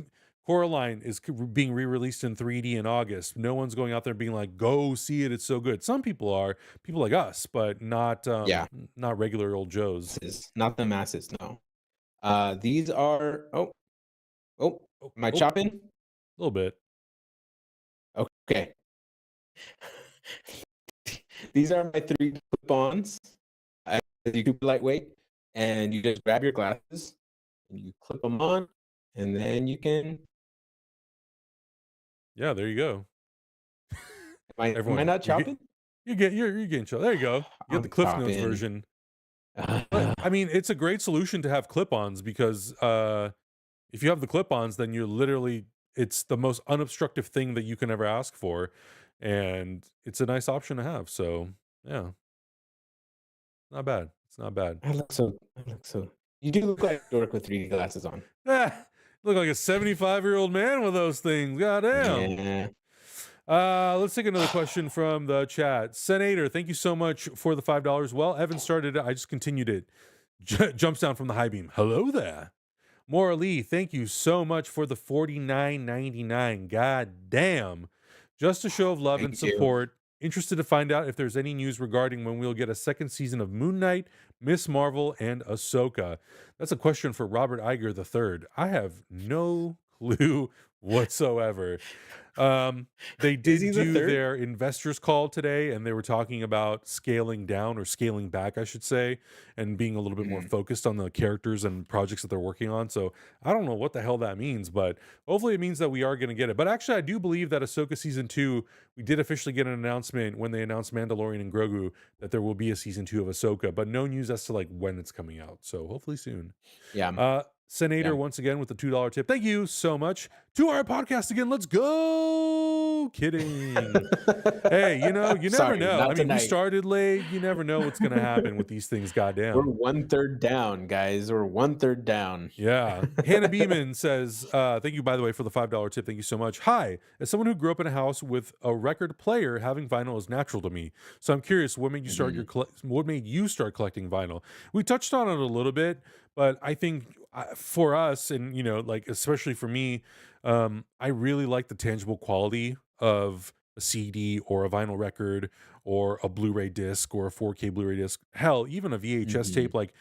Coraline is being re-released in 3D in August." No one's going out there being like, "Go see it, it's so good." Some people are, people like us, but not yeah, not regular old Joes. not the masses, no. These are oh, Oh, am I oh, chopping? a little bit. Okay. These are my 3 clip-ons. You super lightweight, and you just grab your glasses, and you clip them on, and then you can. Yeah, there you go. Am I Everyone, not chopping? you're getting chill. There you go. You got the I'm Cliff Notes chopping. version. But I mean, it's a great solution to have clip-ons because if you have the clip-ons, then you're literally it's the most unobstructive thing that you can ever ask for, and it's a nice option to have. So yeah, not bad. It's not bad. I look so. You do look like a dork with 3D glasses on. Ah, look like a 75-year-old man with those things. Goddamn. Yeah. Let's take another question from the chat. Senator, thank you so much for the $5. Well, Evan started it. I just continued it. Jumps down from the high beam. Hello there. Maura Lee, thank you so much for the $49.99. God damn. Just a show of love and Thank you. support. Interested to find out if there's any news regarding when we'll get a second season of Moon Knight, Miss Marvel, and Ahsoka. That's a question for Robert Iger III. I have no clue whatsoever. They Is did he the do third? their investors call today, and they were talking about scaling down or scaling back, I should say, and being a little bit more Mhm. focused on the characters and projects that they're working on. So I don't know what the hell that means, but hopefully it means that we are going to get it. But actually, I do believe that Ahsoka season 2, we did officially get an announcement when they announced Mandalorian and Grogu that there will be a season 2 of Ahsoka, but no news as to like when it's coming out. So hopefully soon. Yeah. Senator Yeah. once again with the $2 tip. Thank you so much. 2-hour podcast again. Let's go. Kidding. Hey, you never Sorry, know. I not mean, we tonight. started late. You never know what's going to happen with these things. We're Goddamn. one third down, guys. We're one third down. Yeah. Hannah Beeman says, thank you, by the way, for the $5 tip. Thank you so much. Hi. As someone who grew up in a house with a record player, having vinyl is natural to me. So I'm curious, what made you start Mhm. what made you start collecting vinyl? We touched on it a little bit, but I think for us, and, like, especially for me, I really like the tangible quality of a CD or a vinyl record or a Blu-ray disc or a 4K Blu-ray disc. Hell, even a VHS Mhm. tape. Like,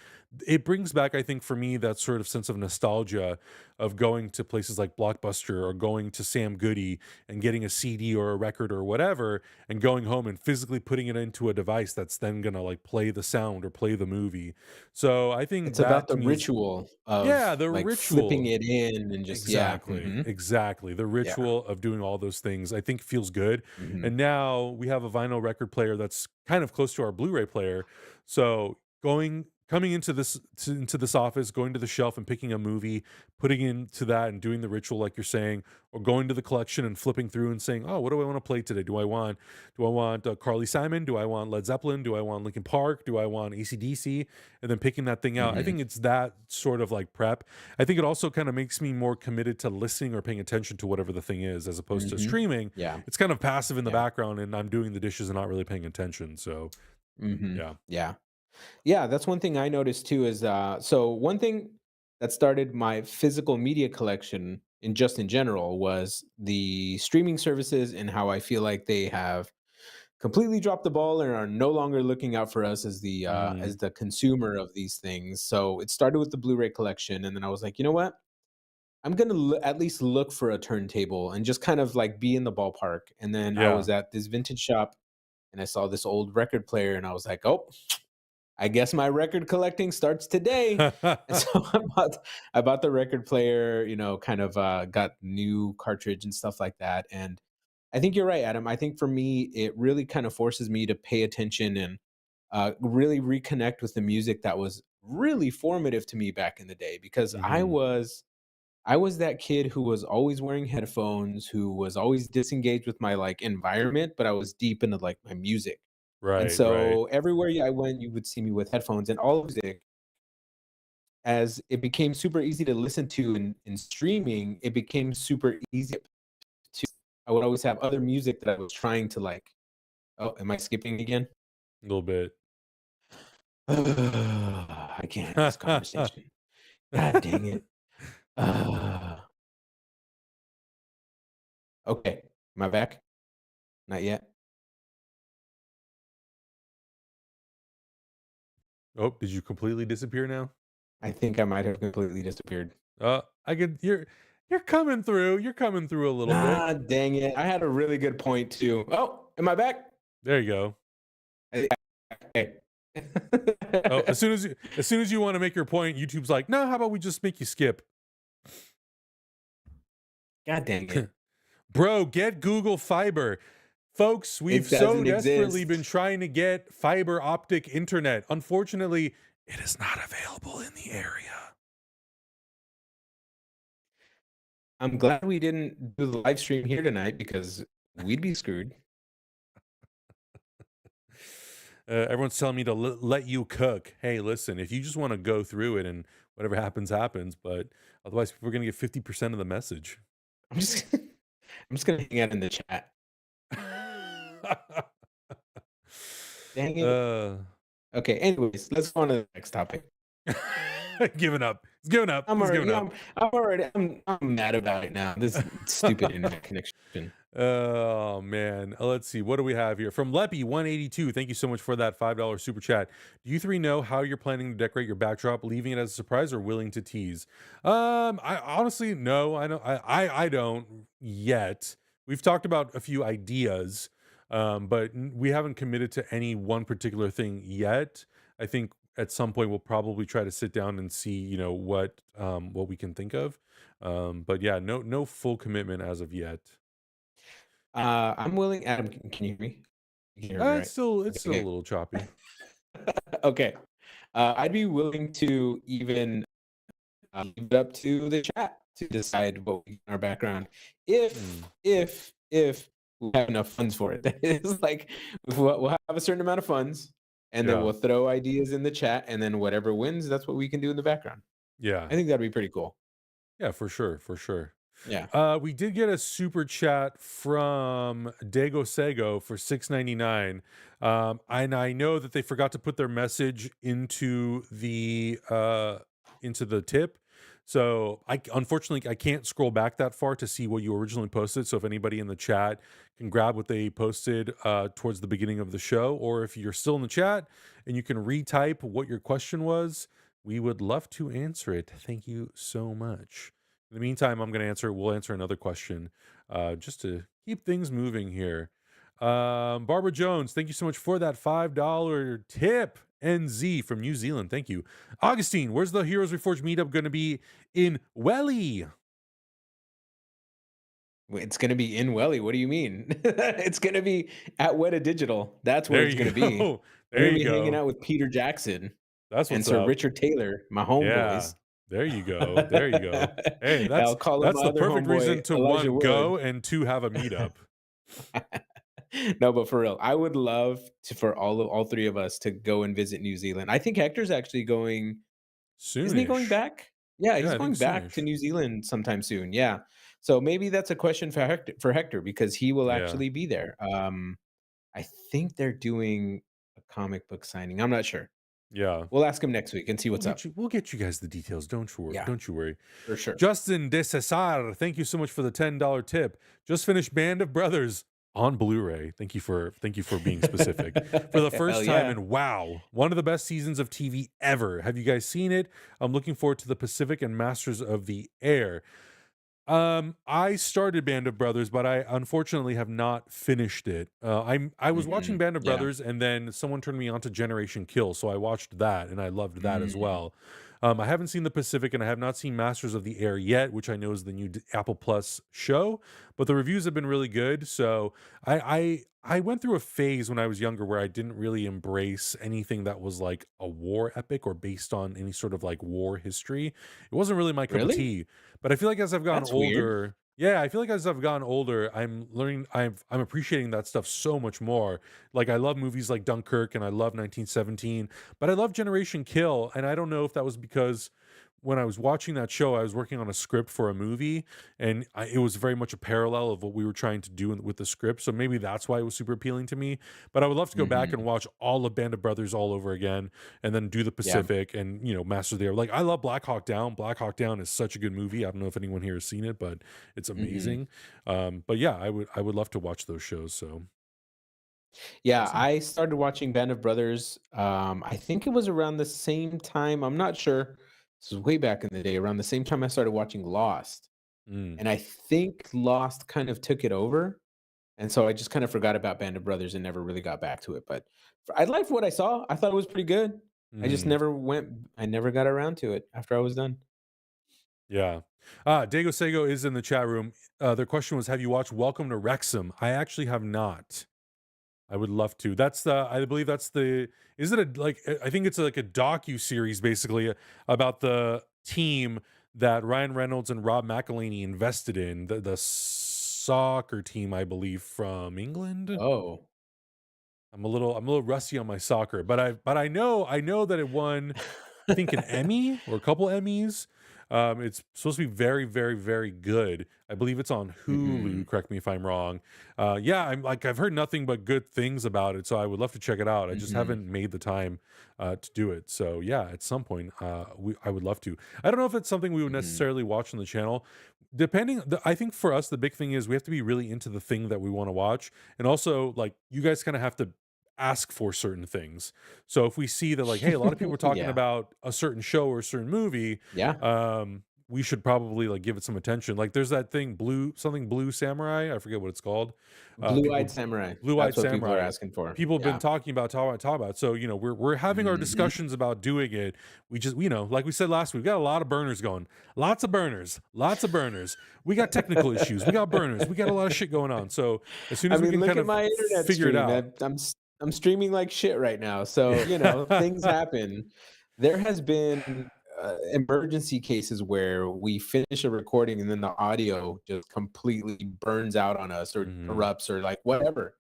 it brings back, I think, for me, that sort of sense of nostalgia of going to places like Blockbuster or going to Sam Goody and getting a CD or a record or whatever, and going home and physically putting it into a device that's then gonna like play the sound or play the movie. So I think It's about that the to me is, ritual of, yeah, the like, flipping ritual. it in and just yeah, Exactly, mhm, exactly. The yeah, ritual of doing all those things, I think, feels good. mhm, And now we have a vinyl record player that's kind of close to our Blu-ray player. So coming into this office, going to the shelf and picking a movie, putting into that and doing the ritual like you're saying, or going to the collection and flipping through and saying, "Oh, what do I want to play today? Do I want Carly Simon? Do I want Led Zeppelin? Do I want Linkin Park? Do I want AC/DC?" And then picking that thing out. I mhm, think it's that sort of like prep. I think it also kind of makes me more committed to listening or paying attention to whatever the thing is, as opposed to mhm, streaming. yeah, It's kind of passive in the yeah, background, and I'm doing the dishes and not really paying attention. So mhm, yeah. yeah. Yeah, that's one thing I noticed too is, so one thing that started my physical media collection in general was the streaming services and how I feel like they have completely dropped the ball and are no longer looking out for us Hmm. as the consumer of these things. So it started with the Blu-ray collection, and then I was like, you know what? I'm gonna at least look for a turntable and just kind of like be in the ballpark. And then I Yeah. was at this vintage shop and I saw this old record player, and I was like, oh, I guess my record collecting starts today. And so I bought the record player, kind of got new cartridge and stuff like that. And I think you're right, Adam. I think for me, it really kind of forces me to pay attention and really reconnect with the music that was really formative to me back in the day because I Hmm. was I was that kid who was always wearing headphones, who was always disengaged with my like environment, but I was deep into like my music. And Right. Right. so everywhere I went, you would see me with headphones and all music. As it became super easy to listen to in streaming, it became super easy to. I would always have other music that I was trying to like. Oh, am I skipping again? A little bit. I can't have this conversation. God dang it. Okay. Am I back? Not yet. Oh, did you completely disappear now? I think I might have completely disappeared. I could. You're coming through. You're coming through a little bit. Ah, dang it. I had a really good point too. Oh, am I back? There you go. Okay. Oh, as soon as you want to make your point, YouTube's like, no, how about we just make you skip? God dang it. Bro, get Google Fiber. Folks, we've It so doesn't desperately been exist. trying to get fiber optic internet. Unfortunately, it is not available in the area. I'm glad we didn't do the live stream here tonight because we'd be screwed. Everyone's telling me to let you cook. Hey, listen, if you just want to go through it and whatever happens, happens. But otherwise, people are going to get 50% of the message. I'm just I'm just gonna hang out in the chat. Dang it. uh, Okay, anyways, let's go on to the next topic. giving up. He's giving up. I'm He's already, giving yeah, up. I'm already, I'm mad about it now. This stupid internet connection. Oh man, let's see. What do we have here from Leppy 182? Thank you so much for that $5 super chat. Do you three know how you're planning to decorate your backdrop, leaving it as a surprise or willing to tease? I honestly no, I don't. I don't yet. We've talked about a few ideas, but we haven't committed to any one particular thing yet. I think at some point we'll probably try to sit down and see, what we can think of. But yeah, no full commitment as of yet. I'm willing. Adam, can you hear me? You can hear me, It's right? still a Okay. little choppy. Okay. I'd be willing to even leave it up to the chat to decide what we in our background, Hmm. if we have enough funds for it. That is like we'll have a certain amount of funds, and then Yeah. we'll throw ideas in the chat, and then whatever wins, that's what we can do in the background. Yeah. I think that'd be pretty cool. Yeah, for sure, for sure. Yeah. We did get a super chat from Dago Sego for 6.99. And I know that they forgot to put their message into the tip. So unfortunately I can't scroll back that far to see what you originally posted. So if anybody in the chat can grab what they posted towards the beginning of the show, or if you're still in the chat and you can retype what your question was, we would love to answer it. Thank you so much. In the meantime, we'll answer another question just to keep things moving here. Barbara Jones, thank you so much for that $5 tip. NZ from New Zealand, thank you. Augustine, where's the Heroes Reforged meetup going to be in Welly? It's gonna be in Welly. What do you mean? It's gonna be at Weta Digital. That's where There it's you gonna be. go. I'm There gonna you be hanging go. out with Peter Jackson That's and what's Sir up. Richard Taylor, my Yeah. homeboys. There you go. There you go. Hey, that's I'll call up that's my the other perfect reason homeboy, to Elijah one Wood. go and two have a meetup No, but for real, I would love to for all three of us to go and visit New Zealand. I think Hector's actually going. Isn't he going soonish. back? Yeah, Yeah, he's I think going back to soonish. New Zealand sometime soon. Yeah. So maybe that's a question for Hector because he will Yeah. actually be there. I think they're doing a comic book signing. I'm not sure. Yeah. We'll ask him next week and see We'll what's get up. you. We'll get you guys the details. Yeah, Don't you worry. for sure. Justin De Cesar, thank you so much for the $10 tip. Just finished Band of Brothers on Blu-ray. Thank you for being specific. For the Hell first time, yeah. and wow, one of the best seasons of TV ever. Have you guys seen it? I'm looking forward to the Pacific and Masters of the Air. I started Band of Brothers, but I unfortunately have not finished it. I was watching Band of Yeah. Brothers, and then someone turned me on to Generation Kill, so I watched that, and I loved that as Mm, well. I haven't seen the Pacific, and I have not seen Masters of the Air yet, which I know is the new Apple Plus show. But the reviews have been really good. So I went through a phase when I was younger where I didn't really embrace anything that was like a war epic or based on any sort of like war history. It wasn't really my cup of really? tea. But I feel like as I've gotten That's weird. older, yeah, I feel like as I've gotten older, I'm appreciating that stuff so much more. Like I love movies like Dunkirk and I love 1917, but I love Generation Kill, and I don't know if that was because when I was watching that show, I was working on a script for a movie, and it was very much a parallel of what we were trying to do with the script. So maybe that's why it was super appealing to me. But I would love to go back and Mhm. watch all of Band of Brothers all over again, and then do the Yeah. Pacific and Master of the Air. Like I love Black Hawk Down. Black Hawk Down is such a good movie. I don't know if anyone here has seen it, but it's Mhm. amazing. But yeah, I would love to watch those shows. So we'll Yeah, see. I started watching Band of Brothers, I think it was around the same time, I'm not sure. This was way back in the day, around the same time I started watching Lost, Mm, and I think Lost kind of took it over. And so I just kind of forgot about Band of Brothers and never really got back to it. But I liked what I saw. I thought it was pretty good. Mhm. I never got around to it after I was done. Yeah. Dago Sego is in the chat room. Their question was, "Have you watched Welcome to Wrexham?" I actually have not. I would love to. That's the I believe that's the is it a like I think it's like a docu series basically about the team that Ryan Reynolds and Rob McElhenney invested in, the soccer team I believe from England. Oh. I'm a little rusty on my soccer, but I know that it won I think an Emmy or a couple Emmys. It's supposed to be very, very, very good. I believe it's on Hulu. Mhm. Correct me if I'm wrong. Yeah, I've heard nothing but good things about it, so I would love to check it out. I just Mhm. haven't made the time to do it. So yeah, at some point, I would love to. I don't know if it's something we would Mhm. necessarily watch on the channel. I think for us, the big thing is we have to be really into the thing that we want to watch, and also like you guys kind of have to ask for certain things. So if we see that like, hey, a lot of people are talking Yeah. about a certain show or a certain movie, Yeah. we should probably like give it some attention. Like there's that thing, Blue Samurai. I forget what it's called. Blue-Eyed People Samurai. Blue Eyed That's what people are Samurai. asking for. People have been Yeah. talking about. So you know, we're having our Mhm. discussions about doing it. We just like we said last week, we got a lot of burners going, lots of burners, lots of burners. We got technical issues, we got burners, we got a lot of shit going on. So as soon I as we mean, can look kind at of my internet figure it stream. out, I'm streaming like shit right now. So, things yeah. happen. There has been emergency cases where we finish a recording and then the audio just completely burns out on us or Mhm. erupts or like whatever.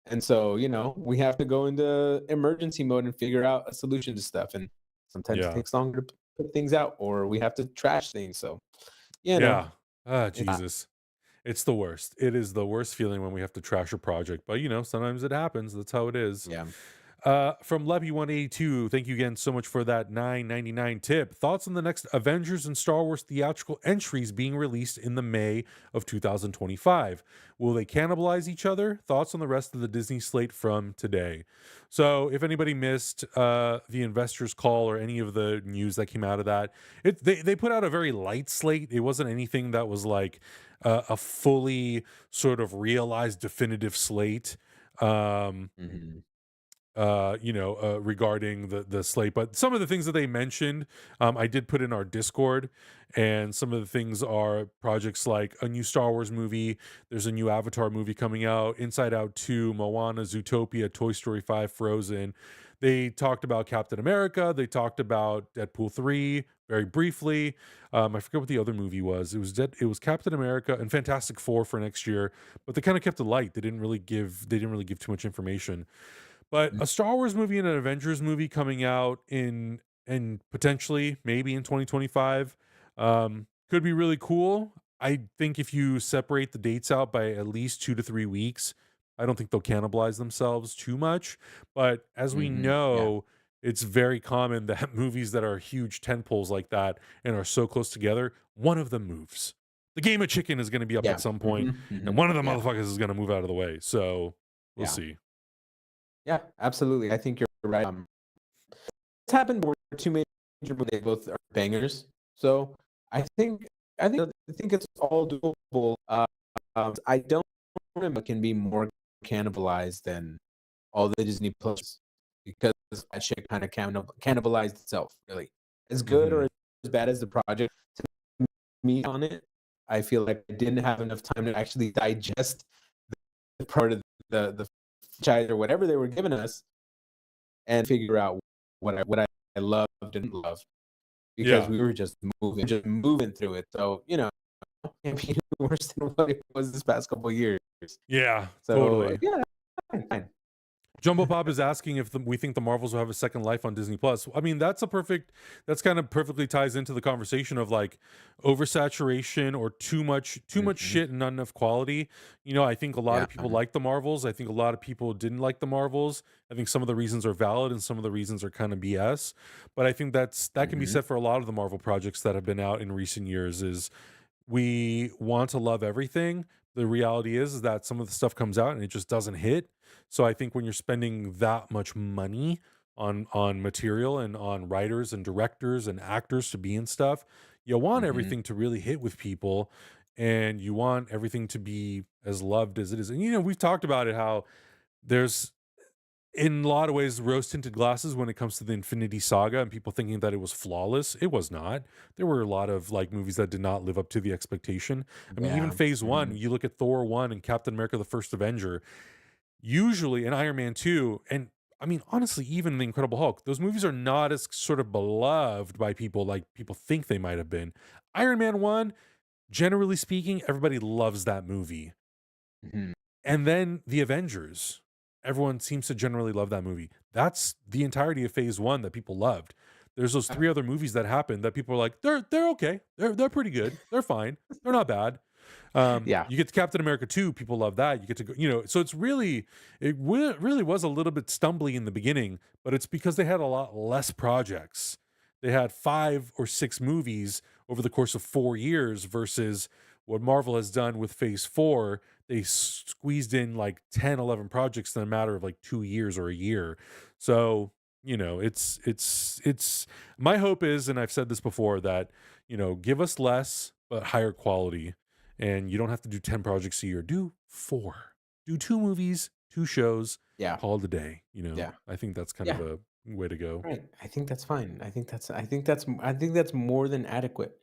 And so, we have to go into emergency mode and figure out a solution to stuff. And sometimes it Yeah. takes longer to put things out or we have to trash things. So, you know, Yeah. Ah, it's Jesus. It's the worst. It is the worst feeling when we have to trash a project, but sometimes it happens. That's how it is. yeah. From Levy182, thank you again so much for that 9.99 tip. Thoughts on the next Avengers and Star Wars theatrical entries being released in the May of 2025? Will they cannibalize each other? Thoughts on the rest of the Disney slate from today? So, if anybody missed the investors' call or any of the news that came out of that, they put out a very light slate. It wasn't anything that was like a fully sort of realized definitive slate. Um, Mhm. regarding the slate. But some of the things that they mentioned, I did put in our Discord, and some of the things are projects like a new Star Wars movie. There's a new Avatar movie coming out, Inside Out 2, Moana, Zootopia, Toy Story 5, Frozen. They talked about Captain America. They talked about Deadpool 3 very briefly. I forget what the other movie was. It was Captain America and Fantastic Four for next year, but they kind of kept it light. They didn't really give too much information. But a Star Wars movie and an Avengers movie coming out in and potentially maybe in 2025 could be really cool. I think if you separate the dates out by at least 2 to 3 weeks, I don't think they'll cannibalize themselves too much. But as we Mhm. Yeah. know, it's very common that movies that are huge tentpoles like that and are so close together, one of them moves. The game of chicken is going to be up at Yeah. some point, Mhm. and Mhm. one of the Yeah. motherfuckers is going to move out of the way. So we'll Yeah. see. Yeah. Absolutely. I think you're right. It's happened where two major, but they both are bangers. So I think I think it's all doable. I don't remember it can be more cannibalized than all the Disney Plus because that shit kind of cannibalized itself. Really, as good or Mhm. as bad as the project to me on it, I feel like I didn't have enough time to actually digest the part of the franchise or whatever they were giving us and figure out what I loved and didn't love because Yeah. we were just moving through it. So it can't be worse than what it was this past couple of years. Yeah, So totally. yeah, fine. Jumbo Pop is asking if we think the Marvels will have a second life on Disney Plus. I mean, that's kind of perfectly ties into the conversation of like oversaturation or too much Mhm. shit and not enough quality. I think a lot Yeah. of people like the Marvels. I think a lot of people didn't like the Marvels. I think some of the reasons are valid and some of the reasons are kind of BS. But I think that can be Mhm. said for a lot of the Marvel projects that have been out in recent years is we want to love everything. The reality is that some of the stuff comes out and it just doesn't hit. So I think when you're spending that much money on material and on writers and directors and actors to be in stuff, you want Mhm. everything to really hit with people. and you want everything to be as loved as it is. And we've talked about it, how there's, in a lot of ways, rose tinted glasses when it comes to the Infinity Saga, and people thinking that it was flawless. It was not. There were a lot of like movies that did not live up to the expectation. I mean, even Yeah. Phase One. Mhm. You look at Thor 1 and Captain America: The First Avenger. Usually, and Iron Man 2, and I mean, honestly, even The Incredible Hulk. Those movies are not as sort of beloved by people like people think they might have been. Iron Man 1, generally speaking, everybody loves that movie. Mhm. And then The Avengers. Everyone seems to generally love that movie. That's the entirety of Phase 1 that people loved. There's those 3 other movies that happened that people are like, "They're okay. They're pretty good. They're fine. They're not bad." Yeah. You get to Captain America 2, people love that. You get to go, so it's really, really was a little bit stumbly in the beginning, but it's because they had a lot less projects. They had 5 or 6 movies over the course of 4 years versus what Marvel has done with Phase 4. They squeezed in like 10, 11 projects in a matter of like 2 years or a year. So, it's my hope is, and I've said this before, that, give us less, but higher quality, and you don't have to do 10 projects a year. Do 4. Do 2 movies, 2 shows, Yeah. call it a day. Yeah. I think that's kind of Yeah. a way to go. Right. I think that's fine. I think that's more than adequate.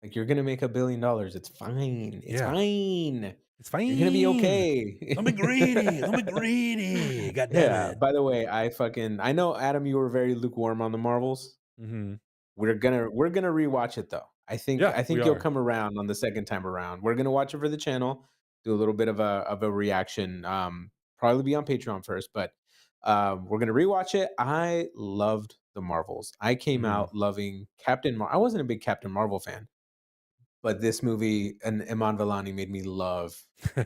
Like, you're gonna make $1 billion. It's fine. It's Yeah. fine. It's You're gonna be fine. okay. Don't be greedy. Don't be greedy. God damn Yeah. it. By the way, I know, Adam, you were very lukewarm on the Marvels. Mhm. We're gonna rewatch it though. I think Yeah, I we think you'll are. come around on the second time around. We're gonna watch it for the channel, do a little bit of a reaction. Probably be on Patreon first, but we're gonna rewatch it. I loved the Marvels. I came Mhm. out loving I wasn't a big Captain Marvel fan, but this movie and Iman Vellani made me love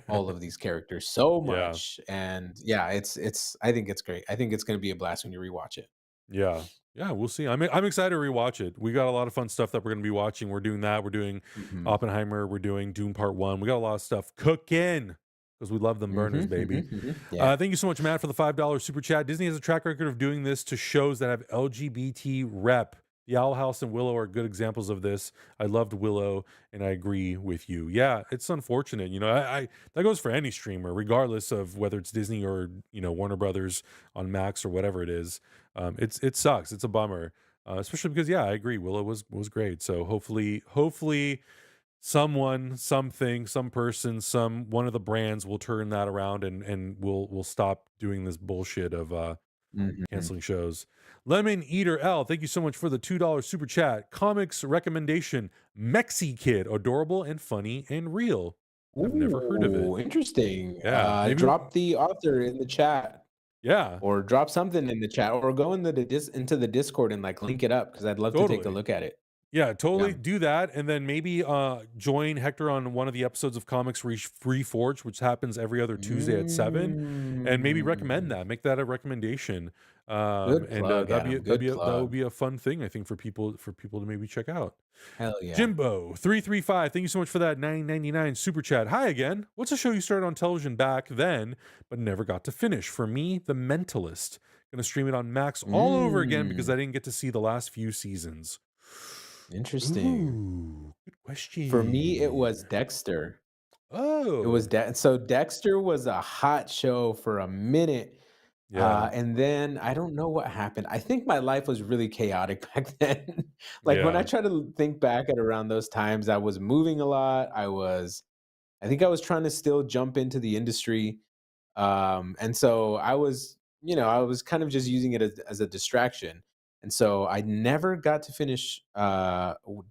all of these characters so Yeah. much. And yeah, it's I think it's great. I think it's gonna be a blast when you rewatch it. Yeah. Yeah, we'll see. I'm excited to rewatch it. We got a lot of fun stuff that we're gonna be watching. We're doing that. We're doing Mhm. Oppenheimer. We're doing Doom Part 1. We got a lot of stuff cooking because we love them burners, Mhm, baby. mhm, mhm. Yeah. Thank you so much, Matt, for the $5 super chat. Disney has a track record of doing this to shows that have LGBT rep. The Owl House and Willow are good examples of this. I loved Willow, and I agree with you. Yeah, it's unfortunate. I that goes for any streamer, regardless of whether it's Disney or Warner Brothers on Max or whatever it is. It sucks. It's a bummer, especially because, yeah, I agree. Willow was great. So hopefully someone, something, some person, some one of the brands will turn that around, and we'll stop doing this bullshit of Mhm. canceling shows. Lemon Eater L, thank you so much for the $2 super chat. Comics recommendation: Mexi Kid, adorable and funny and real. I've never heard of it. Ooh, interesting. Yeah, maybe. Drop the author in the chat, Yeah, or drop something in the chat, or go into the Discord and, like, link it up, because 'cause I'd love to take a totally. look at it. Yeah, Yeah. totally do that, and then maybe join Hector on one of the episodes of Comics Reforged, which happens every other Tuesday at 7, and maybe recommend Mm. that. Make that a recommendation, Good and plug, Adam, good that would plug. be a fun thing, I think, for people to maybe check out. Hell yeah. Jimbo 335, thank you so much for that 9.99 super chat. Hi again. What's a show you started on television back then but never got to finish? For me, The Mentalist. Gonna stream it on Max all over again because Mm, I didn't get to see the last few seasons. interesting. Ooh, good For me, it was question. Dexter. It was Oh, Dexter was a hot show for a minute. yeah, And then I don't know what happened. I think my life was really chaotic back then. Like, when I yeah. try to think back at around those times, I was moving a lot. I think I was trying to still jump into the industry. And so I was kind of just using it as a distraction. And so I never got to finish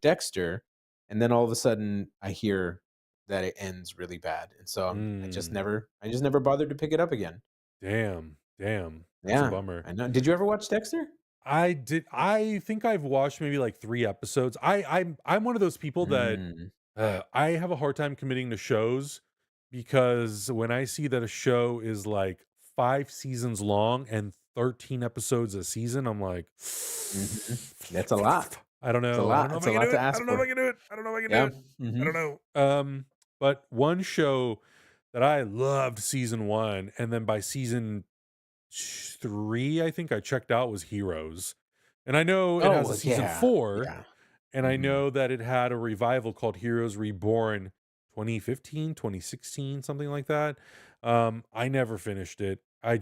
Dexter. And then all of a sudden I hear that it ends really bad. And so Mm, I just never bothered to pick it up again. damn. That's a Yeah, bummer. I know. Did you ever watch Dexter? I think I've watched maybe like 3 episodes. I'm one of those people that Mm, I have a hard time committing to shows because when I see that a show is like 5 seasons long and 13 episodes a season, I'm like, mhm. That's a lot. I don't It's a know. I don't lot. know if It's I a can lot do to it. I ask don't know if I for. can do it. I don't know if I can do Yeah. it. I don't Mhm. know. But one show that I loved season 1, and then by season 3, I think I checked out, was Heroes. And I know it Oh, has a well, season yeah. 4, Yeah. and I Mhm. know that it had a revival called Heroes Reborn 2015, 2016, something like that. I never finished it. I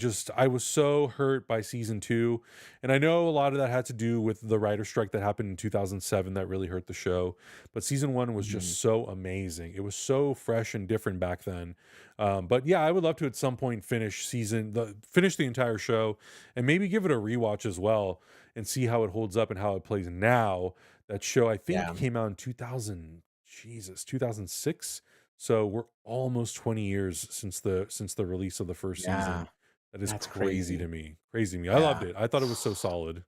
was so hurt by season 2, and I know a lot of that had to do with the writer strike that happened in 2007 that really hurt the show, but season 1 was Mhm. just so amazing. It was so fresh and different back then. But yeah, I would love to at some point finish the entire show and maybe give it a rewatch as well and see how it holds up and how it plays now. That show I think Yeah. came out in 2006. So we're almost 20 years since the release of the first Yeah. season. That is That's crazy crazy. to me. Crazy to me. I loved Yeah. it. I thought it was so solid.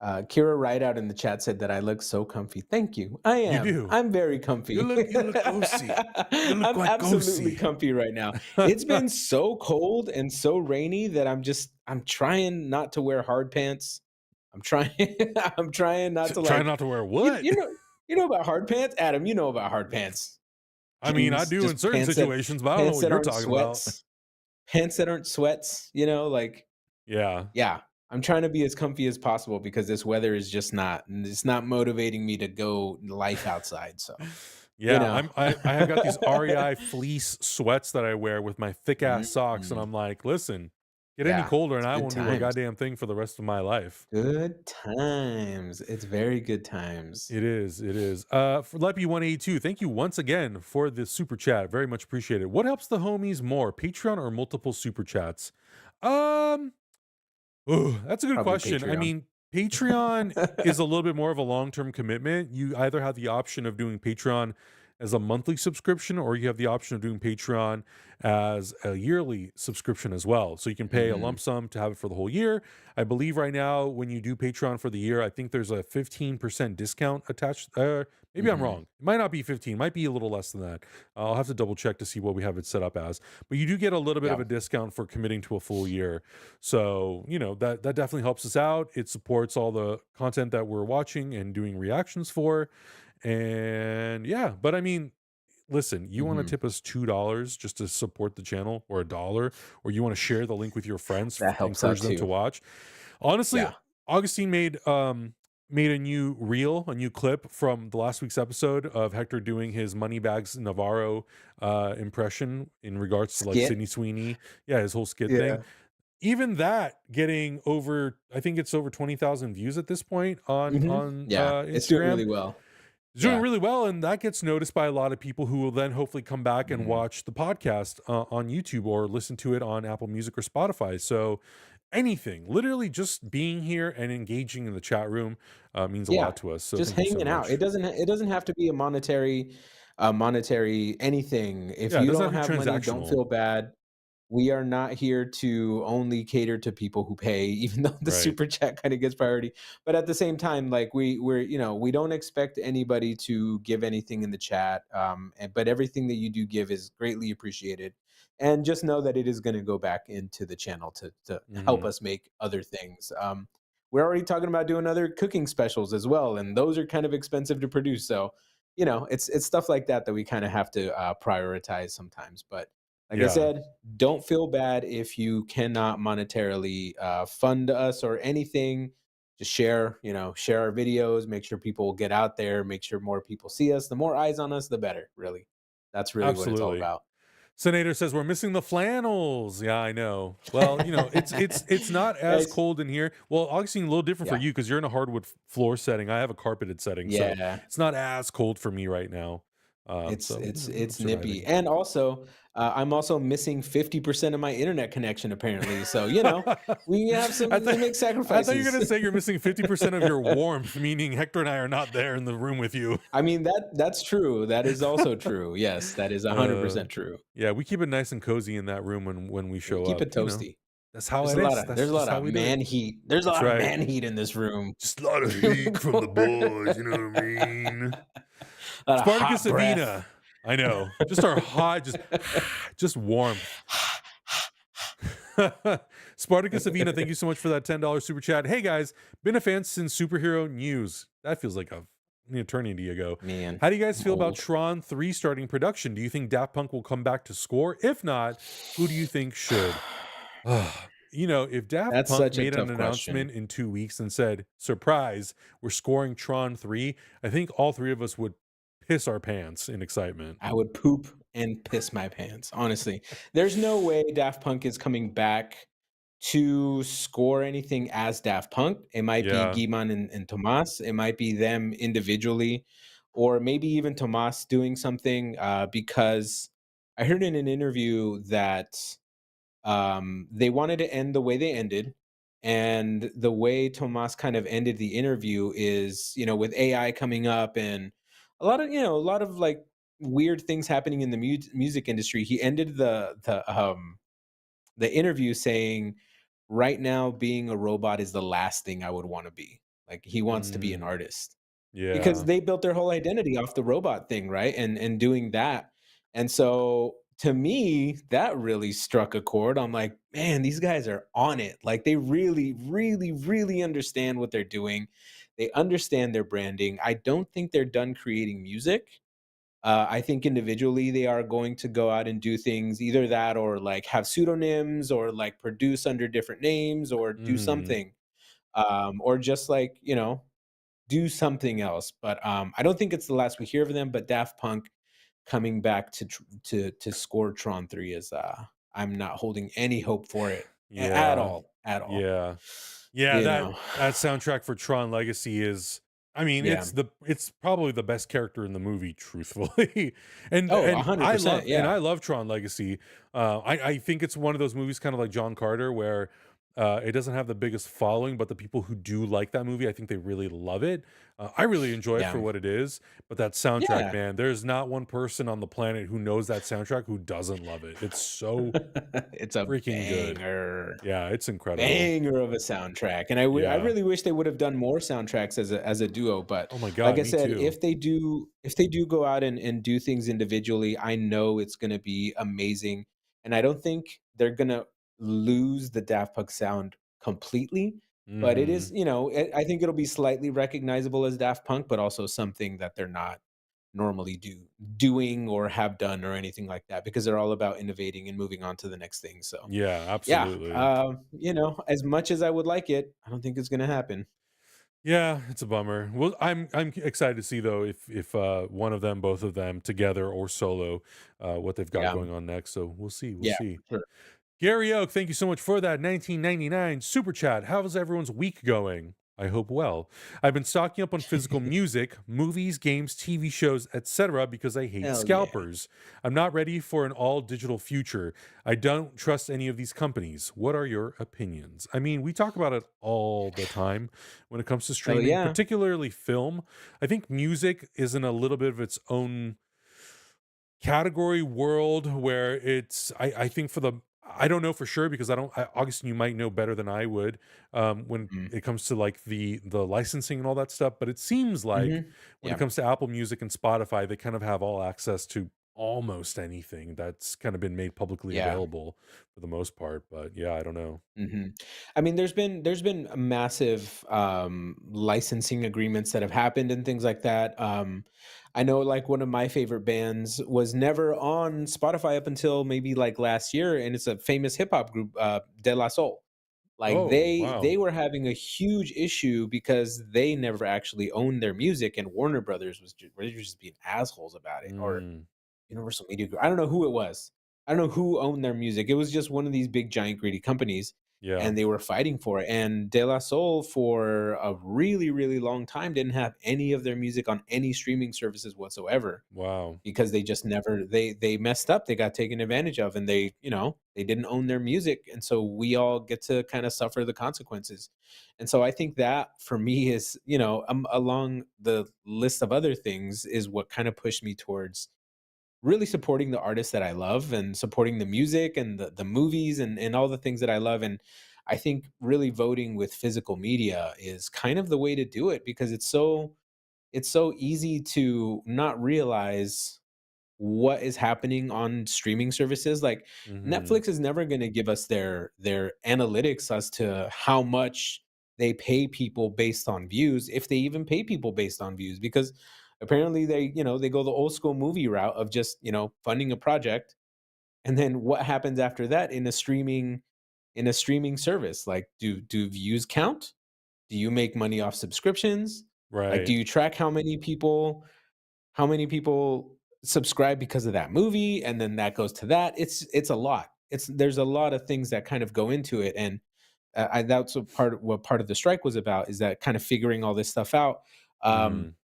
Kira Rideout in the chat said that I look so comfy. Thank you. I You am. do. I'm very comfy. You look ghosty. You look I'm like absolutely ghosty. comfy right now. It's been so cold and so rainy that I'm trying not to wear hard pants. I'm trying I'm trying not to Try like not to wear you, what? you know about hard pants? Adam, you know about hard pants. I mean, I Jeans, do in just certain situations, but I don't know pants what that you're aren't talking about. sweats. Pants that aren't sweats, like Yeah. yeah, I'm trying to be as comfy as possible because this weather is just it's not motivating me to go life outside, so, you Yeah, know. I have got these REI fleece sweats that I wear with my thick ass socks, and Mm, I'm like, listen, get any yeah, colder, and it's I good won't do a times. goddamn thing for the rest of my life. Good times. It's very good times. It is, it is. For Leppy182, thank you once again for the super chat. Very much appreciated. What helps the homies more, Patreon or multiple super chats? Um, Ooh, that's a good Probably question. I Patreon. mean, Patreon is a little bit more of a long-term commitment. You either have the option of doing Patreon as a monthly subscription, or you have the option of doing Patreon as a yearly subscription as well. So you can pay a Mhm, lump sum to have it for the whole year. I believe right now, when you do Patreon for the year, I think there's a 15% discount attached. Maybe I'm mhm. wrong. It might not be 15, it might be a little less than that. I'll have to double check to see what we have it set up as. But you do get a little bit of Yeah, a discount for committing to a full year. So, that definitely helps us out. It supports all the content that we're watching and doing reactions for. And yeah, but I mean, listen, you want to mhm. tip us $2 just to support the channel, or a dollar, or you want to share the link with your friends, That helps out encourage them to too. watch. Honestly, Yeah. Augustine made a new reel, a new clip from the last week's episode of Hector doing his Moneybags Navarro impression in regards to like Skit. Sydney Sweeney. Yeah, his whole skit thing. Yeah. Even that getting over, I think it's over 20,000 views at this point on Mhm. Yeah, it's doing Instagram. really well. It's doing Yeah. really well, and that gets noticed by a lot of people who will then hopefully come back and Mhm. watch the podcast on YouTube or listen to it on Apple Music or Spotify. So anything, literally just being here and engaging in the chat room means a Yeah, lot to us. So just thank you so hanging out. much. It doesn't have to be a monetary anything. If Yeah, it you doesn't have don't to be have money, don't transactional. feel bad. We are not here to only cater to people who pay, even though the Right. super chat kind of gets priority. But at the same time, like we don't expect anybody to give anything in the chat. But everything that you do give is greatly appreciated. And just know that it is going to go back into the channel to help Hmm. us make other things. We're already talking about doing other cooking specials as well, and those are kind of expensive to produce. So, it's stuff like that that we kind of have to prioritize sometimes. But like I Yeah, said, don't feel bad if you cannot monetarily fund us or anything. Just share our videos, make sure people get out there, make sure more people see us. The more eyes on us, the better, really. That's really what it's all absolutely. about. Senator says we're missing the flannels. Yeah, I know. Well, it's not as Guys, cold in here. Well, Augustine, a little different for yeah. you because you're in a hardwood floor setting. I have a carpeted setting, so Yeah. it's not as cold for me right now. It's So it's I'm it's nippy. surviving. And also, I'm also missing 50% of my internet connection apparently. So, we have I we thought make I thought you were sacrifices. gonna say you're missing 50% of your warmth, meaning Hector and I are not there in the room with you. I mean, that's true. That is also true. Yes, that is uh, 100% true. yeah, we keep it nice and cozy in that room when we We show keep up. it toasty. That's how it is. That's There's a just lot how of we do it. man heat. There's a That's lot of right. man heat in this room. Just a lot of heat from the boys, you know what I mean? A lot of Spartacus hot breath. Avena. I know. Just our hot, just warmth. Spartacus Avena, thank you so much for that $10 super chat. Hey guys, been a fan since superhero news. That feels like an eternity ago. Man, How do you guys I'm feel about old. Tron 3 starting production? Do you think Daft Punk will come back to score? If not, who do you think should? If Daft That's Punk such a made an tough question. announcement in 2 weeks and said, surprise, we're scoring Tron 3, I think all three of us would piss our pants in excitement. I would poop and piss my pants, honestly. There's no way Daft Punk is coming back to score anything as Daft Punk. It might be Yeah. Guiman and Tomas. It might be them individually, or maybe even Tomas doing something, because I heard in an interview that they wanted to end the way they ended. And the way Tomas kind of ended the interview is, with AI coming up and a lot of like weird things happening in the music industry. He ended the interview saying, "Right now, being a robot is the last thing I would want to be." Like he wants to be an Mm, artist because yeah. they built their whole identity off the robot thing, right? And doing that. And so to me, that really struck a chord. I'm like, man, these guys are on it. Like they really, really, really understand what they're doing. They understand their branding. I don't think they're done creating music. I think individually they are going to go out and do things, either that or like have pseudonyms or like produce under different names or do Mhm. something. Or just like, do something else. But I don't think it's the last we hear of them. But Daft Punk coming back to score Tron 3 is I'm not holding any hope for it at Yeah. all, at all. Yeah. Yeah, You that know, that soundtrack for Tron Legacy is, I mean, yeah. it's probably the best character in the movie, truthfully. and Oh, and I 100%. love and Yeah, I love Tron Legacy. I think it's one of those movies kind of like John Carter where it doesn't have the biggest following, but the people who do like that movie, I think they really love it. I really enjoy it yeah, for what it is, but that soundtrack, yeah. man, there's not one person on the planet who knows that soundtrack who doesn't love it. It's so It's a freaking good. banger. Yeah, it's incredible. Banger of a soundtrack, and I Yeah. really wish they would have done more soundtracks as a duo, but Oh my like god, I me said, too. if they do go out and do things individually, I know it's gonna be amazing, and I don't think they're gonna lose the Daft Punk sound completely, but it is, Mhm. I think it'll be slightly recognizable as Daft Punk, but also something that they're not normally doing or have done or anything like that because they're all about innovating and moving on to the next thing. So Yeah, yeah, absolutely. as much as I would like it, I don't think it's gonna happen. Yeah, it's a bummer. Well, I'm excited to see though if one of them, both of them together or solo, what they've got Yeah, going on next. So we'll see. We'll yeah, see. for sure. Gary Oak, thank you so much for that 1999 super chat. How's everyone's week going? I hope well. I've been stocking up on physical music, movies, games, TV shows, etc. because I hate Hell yeah. scalpers. I'm not ready for an all digital future. I don't trust any of these companies. What are your opinions? I mean, we talk about it all the time when it comes to Hell streaming, yeah. particularly film. I think music is in a little bit of its own category world where I think for the I don't know for sure because Augustin, you might know better than I would when Mhm. it comes to like the licensing and all that stuff, but it seems like Mhm. when it Yeah. comes to Apple Music and Spotify they kind of have all access to almost anything that's kind of been made publicly Yeah. available for the most part, but yeah, I don't know. Mhm. I mean, there's been massive, licensing agreements that have happened and things like that. I know, like, one of my favorite bands was never on Spotify up until maybe, like, last year, and it's a famous hip hop group, De La Soul. Like, Oh, they wow. were having a huge issue because they never actually owned their music, and Warner Brothers was just being assholes about it, or Mm, Universal Media Group. I don't know who it was. I don't know who owned their music. It was just one of these big giant greedy companies, yeah. and they were fighting for it. And De La Soul for a really, really long time didn't have any of their music on any streaming services whatsoever Wow. because they just never they messed up. They got taken advantage of, and they didn't own their music, and so we all get to kind of suffer the consequences. And so I think that for me is, along the list of other things, is what kind of pushed me towards really supporting the artists that I love and supporting the music and the movies and all the things that I love. And I think really voting with physical media is kind of the way to do it because it's so easy to not realize what is happening on streaming services. Like Mhm. Netflix is never going to give us their analytics as to how much they pay people based on views, if they even pay people based on views, because apparently they go the old school movie route of just, funding a project, and then what happens after that in a streaming service? Like, do views count? Do you make money off subscriptions? Like, do Right. you track how many people how many people subscribe because of that movie, and then that goes to that. It's a lot. It's There's a lot of things that kind of go into it, and that's what part of the strike was about, is that kind of figuring all this stuff out. Um, Mhm.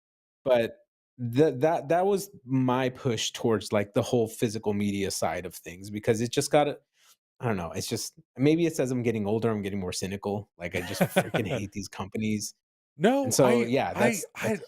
but that was my push towards like the whole physical media side of things, because it just got I don't know. It's just, maybe it's as I'm getting older, I'm getting more cynical. Like I just freaking hate these companies, and No, so yeah, that's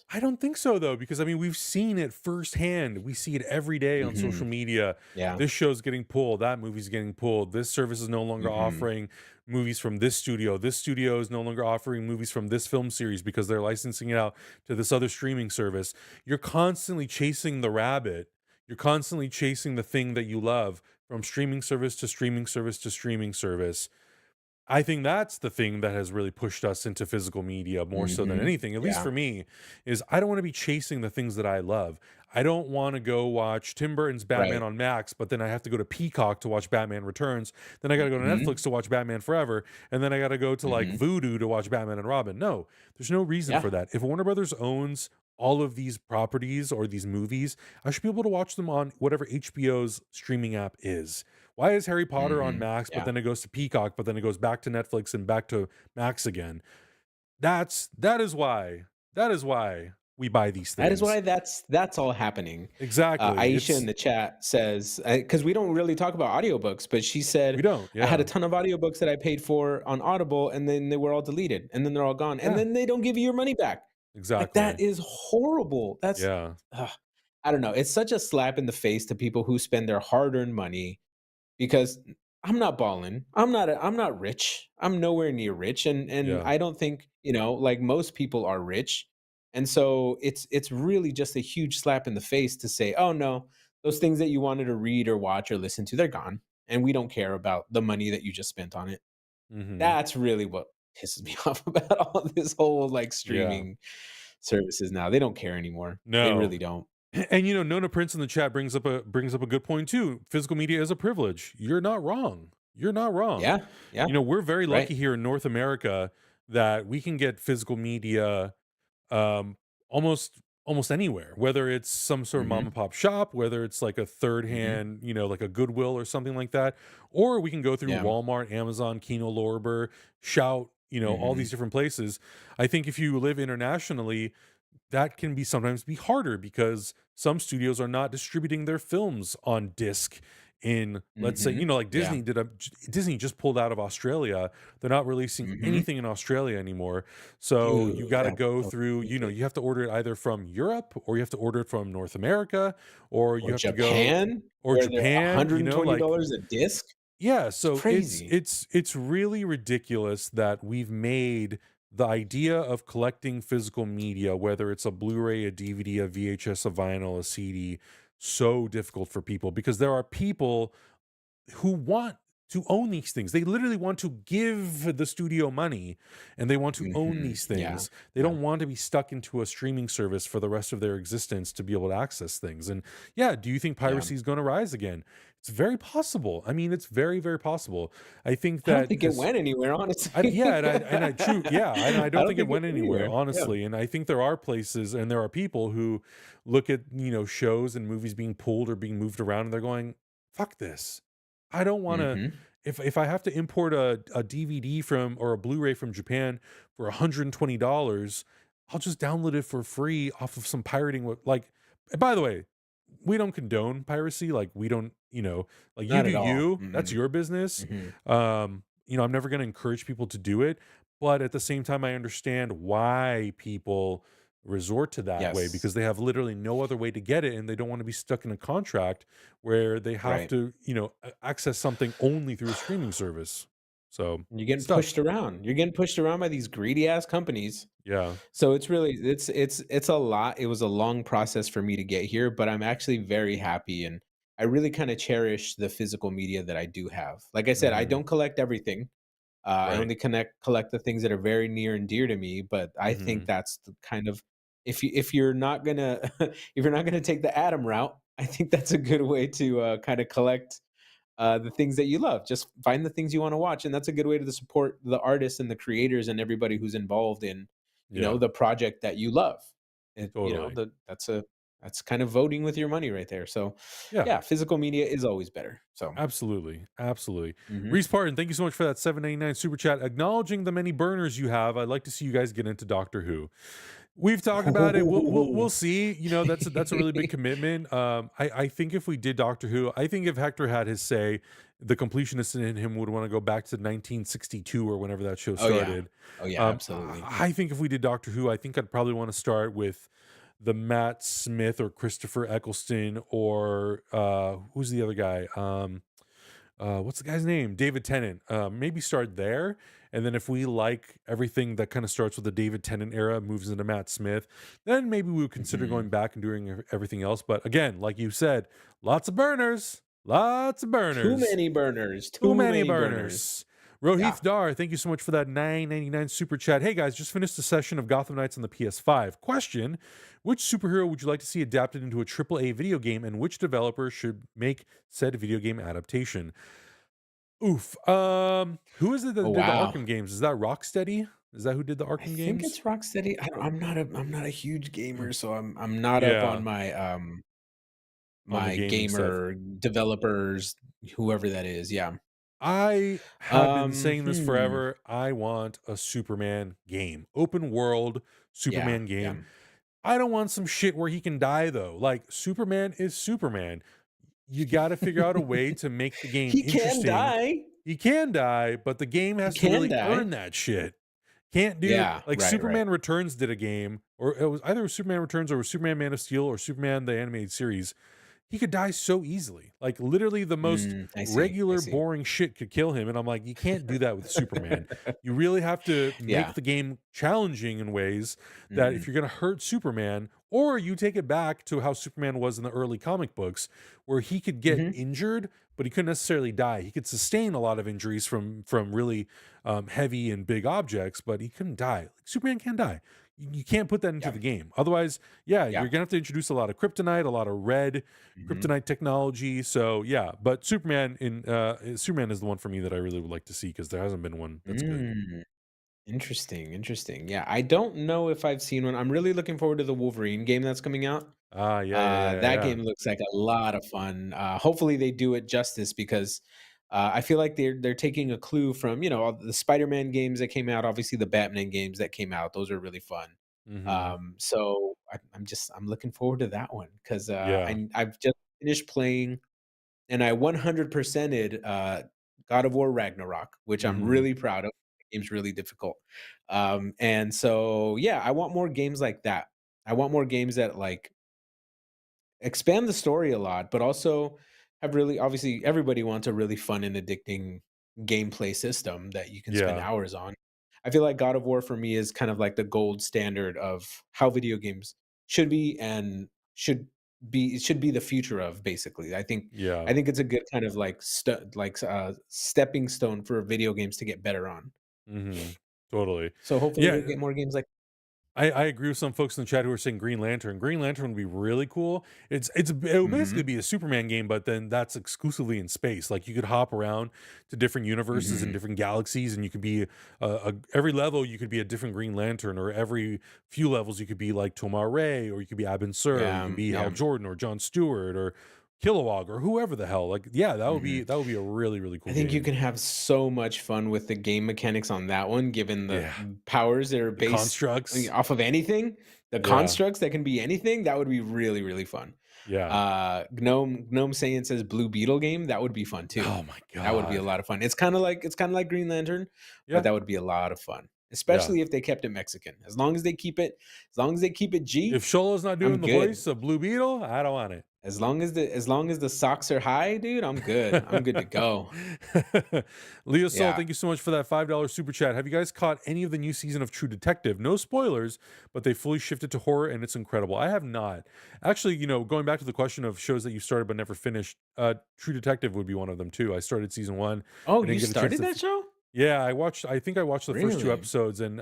I don't think so though, because I mean we've seen it firsthand. We see it every day on hmm social media. yeah, This show's getting pulled, that movie's getting pulled. This service is no longer hmm offering movies from this studio. This studio is no longer offering movies from this film series because they're licensing it out to this other streaming service. You're constantly chasing the rabbit. You're constantly chasing the thing that you love from streaming service to streaming service to streaming service. I think that's the thing that has really pushed us into physical media more so than anything, at least yeah, for me, is I don't want to be chasing the things that I love. I don't want to go watch Tim Burton's Batman right, on Max, but then I have to go to Peacock to watch Batman Returns. Then I got to go to hmm Netflix to watch Batman Forever. And then I got to go to like hmm Vudu to watch Batman and Robin. No, there's no reason yeah, for that. If Warner Brothers owns all of these properties or these movies, I should be able to watch them on whatever HBO's streaming app is. Why is Harry Potter on Max, but yeah. then it goes to Peacock, but then it goes back to Netflix and back to Max again? That is why. That is why we buy these That is things. why that's all happening. Exactly. Aisha in It's the chat says, because we don't really talk about audiobooks, but she we said, don't. I had a Yeah. ton of audiobooks that I paid for on Audible, and then they were all deleted, and then they're all gone, and Yeah. then they don't give you your money back. Like, that Exactly. is horrible. Yeah. Ugh, I don't know. It's such a slap in the face to people who spend their hard-earned money, because I'm not balling. I'm not rich. I'm nowhere near rich, and Yeah. I don't think, like most people are rich. And so it's really just a huge slap in the face to say, "Oh no, those things that you wanted to read or watch or listen to, they're gone, and we don't care about the money that you just spent on it." Mhm. That's really what pisses me off about all this whole like Yeah. streaming services now. They don't care anymore. They No. really don't. And Nona Prince in the chat brings up a good point too. Physical media is a privilege. You're not wrong. You're not wrong. Yeah, yeah, We're very right. lucky here in North America that we can get physical media um, almost anywhere, whether it's some sort of mom and Mhm, pop shop, whether it's like a third mhm. hand, like a Goodwill or something like that, or we can go through Yeah, Walmart, Amazon, Kino Lorber, Shout, all these mhm, different places. I think if you live internationally, that can be sometimes be harder because some studios are not distributing their films on disc in, let's say, mhm. like Yeah. Disney just pulled out of Australia. They're not releasing Mhm. anything in Australia anymore. So you Ew, got to that go don't through, like it. you have to order it either from Europe, or you have to order it from North America, or you Or have to go, Japan, or where they're Japan, like, $120 a disc. yeah, It's so crazy. it's really ridiculous that we've made the idea of collecting physical media, whether it's a Blu-ray, a DVD, a VHS, a vinyl, a CD, so difficult for people, because there are people who want to own these things. They literally want to give the studio money and they want to own Mhm. these Yeah. things. They Yeah. don't want to be stuck into a streaming service for the rest of their existence to be able to access things. And yeah, do you think Yeah. piracy is going to rise again? It's very possible. I mean, it's very, very possible. I think I don't that think it this went anywhere, yeah, honestly. and I true, yeah, and I I don't don't think it think it went went anywhere, anywhere. Yeah. honestly. And I think there are places and there are people who look at, shows and movies being pulled or being moved around and they're going, "Fuck this. I don't want to Mhm. if I have to import a DVD from or a Blu-ray from Japan for $120, I'll just download it for free off of some pirating like, and by the way, we don't condone piracy. Like we don't, like you Not do at all. you, that's Mm-mm. your business. Mhm. I'm never going to encourage people to do it, but at the same time I understand why people resort to that way, Yes. because they have literally no other way to get it and they don't want to be stuck in a contract where they have Right. to, access something only through a streaming service. So, You're getting it's tough. pushed around. You're getting pushed around by these greedy ass companies. Yeah. So it's a lot. It was a long process for me to get here, but I'm actually very happy, and I really kind of cherish the physical media that I do have. Like I said, I Mhm. don't collect everything. I Right. only collect the things that are very near and dear to me, but I think Mhm. that's the kind of, if you're not gonna if you're not gonna take the Adam route, I think that's a good way to kind of collect the things that you love. Just find the things you want to watch, and that's a good way to support the artists and the creators and everybody who's involved in, Yeah. the project that you love. Totally. That's a That's kind of voting with your money right there. So, Yeah. yeah, physical media is always better. So, Absolutely, absolutely. mhm. Reese Parton, thank you so much for that 7.99 super chat. Acknowledging the many burners you have, I'd like to see you guys get into Doctor Who. We've talked about it. We'll Oh. see. You know, that's a really big commitment. I think if we did Doctor Who, I think if Hector had his say, the completionist in him would want to go back to 1962 or whenever that show Oh, yeah. started. Oh, yeah, absolutely. I think if we did Doctor Who, I think I'd probably want to start with the Matt Smith or Christopher Eccleston or who's the other guy? What's the guy's name? David Tennant. Maybe start there. And then if we like everything that kind of starts with the David Tennant era, moves into Matt Smith, then maybe we would consider Mhm. going back and doing everything else. But again, like you said, lots of burners, lots of Too burners. many burners, Too too many many burners. burners. Yeah. Rohith Dar, thank you so much for that 9.99 super chat. Hey guys, just finished a session of Gotham Knights on the PS5. Question: which superhero would you like to see adapted into a AAA video game, and which developer should make said video game adaptation? Oof. Who is it that Oh, did the wow. Arkham games? Is that Rocksteady? Is that who did the I Arkham think games? it's Rocksteady. I'm not a huge gamer, so I'm not up Yeah, on my, on the my gaming stuff. gamer developers, whoever that is, yeah. I have been saying this Hmm. forever. I want a Superman game, open world Yeah, Superman yeah. game. I don't want some shit where he can die though. Like Superman is Superman. You got to figure out a way to make the game He can interesting. die. He can die, but the game He has to can really die. earn that shit. Can't do Yeah, like right, right. Superman Returns did a game, or it was either Superman Returns or Superman Man of Steel or Superman the animated series. He could die so easily. Like literally the most I see, I regular see. boring shit could kill him, and I'm like, you can't do that with Superman. You really have to make Yeah. the game challenging in ways that Mhm. if you're going to hurt Superman, or you take it back to how Superman was in the early comic books where he could get Mhm. injured but he couldn't necessarily die. He could sustain a lot of injuries from really heavy and big objects, but he couldn't die. Like Superman can't die. You can't put that into Yeah, the game. Otherwise, yeah, yeah. you're gonna have to introduce a lot of kryptonite, a lot of red Mhm. kryptonite technology. So yeah, but Superman is the one for me that I really would like to see because there hasn't been one that's good. Mm. Interesting, interesting. Yeah, I don't know if I've seen one. I'm really looking forward to the Wolverine game that's coming out. Ah, yeah, yeah, yeah, That yeah. game looks like a lot of fun. Hopefully they do it justice because I feel like they're taking a clue from, all the Spider-Man games that came out, obviously the Batman games that came out. Those are really fun. Hmm. So I'm looking forward to that one because Yeah. I've just finished playing and I 100%ed God of War Ragnarok, which I'm Hmm. really proud of. The game's really difficult. And so yeah, I want more games like that. I want more games that like expand the story a lot, but also have really obviously everybody wants a really fun and addicting gameplay system that you can spend Yeah. hours on. I feel like God of War for me is kind of like the gold standard of how video games should be and should be the future of basically. Yeah. I think it's a good kind of like stepping stone for video games to get better on. Hmm. Totally. So hopefully Yeah. we'll get more games like I agree with some folks in the chat who are saying Green Lantern. Green Lantern would be really cool. It would basically Mhm. be a Superman game, but then that's exclusively in space. Like you could hop around to different universes and Mhm. different galaxies, and you could be every level you could be a different Green Lantern, or every few levels you could be like Tomar Ray, or you could be Abin Sur, or you Yeah, could be Hal yeah. Jordan, or John Stewart, or Kilowog, or whoever the hell. Like yeah, Mhm. that would be a really really I cool think you game. can have so much fun with the game mechanics on that one, given the Yeah, powers that are the based constructs. off of anything, the Yeah, constructs that can be anything, that would be really, really fun. yeah. Gnome Saiyan says Blue Beetle game, that would be fun too. Oh my That would be a god. lot of fun. It's kinda like Green Lantern, but Yeah, that would be a lot of fun, yeah. especially if they kept it Mexican. As long as they keep it If G, Sholo's not I'm doing the good. voice of Blue Beetle, I don't want it. As long as the socks are high, dude, I'm good. I'm good to go. Leo Soul, Yeah. thank you so much for that $5 super chat. Have you guys caught any of the new season of True Detective? No spoilers, but they fully shifted to horror and it's incredible. I have not. Actually, going back to the question of shows that you started but never finished, True Detective would be one of them too. I started season 1. Oh, I didn't you get a chance started that show? yeah, I think I watched the first 2 Really? episodes and,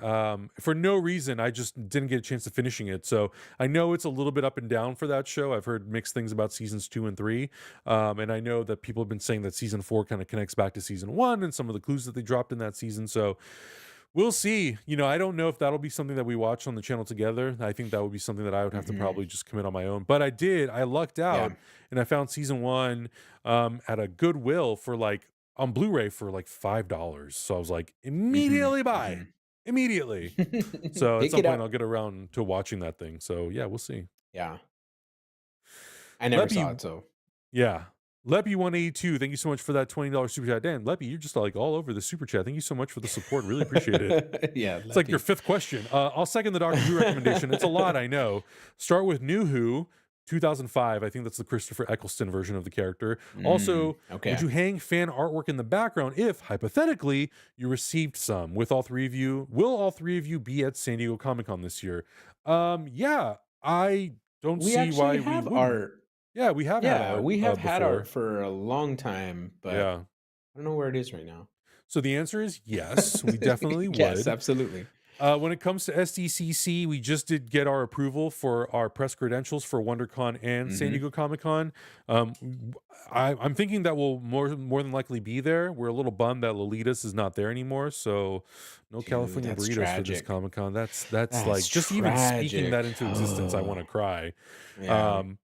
for no reason, I just didn't get a chance to finishing it, so I know it's a little bit up and down for that show. I've heard mixed things about seasons 2 and 3, and I know that people have been saying that season 4 kinda connects back to season 1 and some of the clues that they dropped in that season, so We'll see. I don't know if that'll be something that we watch on the channel together. I think that would be something that I would have to Hmm. probably just commit on my own. But I lucked Yeah. out and I found season one at a Goodwill for like on Blu-ray for like $5. So I was like, Hmm. immediately buy. Hmm. Immediately. So at Pick some it point I'll up. get around to watching that thing. So yeah, we'll see. Yeah. I never saw Leppy, it, so yeah. Leppy182, thank you so much for that $20 super chat. Dan, Leppy, you're just like all over the super chat. Thank you so much for the support. Really appreciate it. yeah, It's like your Leppy. fifth question. I'll second the Doctor Who recommendation. It's a lot, I know. Start with New Who, 2005. I think that's the Christopher Eccleston version of the character. Also, would Okay. you hang fan artwork in the background if, hypothetically, you received some? With all three of you, will all three of you be at San Diego Comic Con this year? Yeah, I don't We see actually why we have wouldn't. art. Yeah, we have had Yeah, art we have had art before. for a long time, but Yeah. I don't know where it is right now. So the answer is yes, we definitely Yes, would. absolutely. When it comes to SDCC, we just did get our approval for our press credentials for WonderCon and San Mhm. Diego Comic Con. I'm thinking that we'll more than likely be there. We're a little bummed that Lolitas is not there anymore, so no Dude, California that's burritos for this tragic. Comic Con. That's That's like just even speaking tragic. that into existence, I want Oh, to cry. yeah. Um,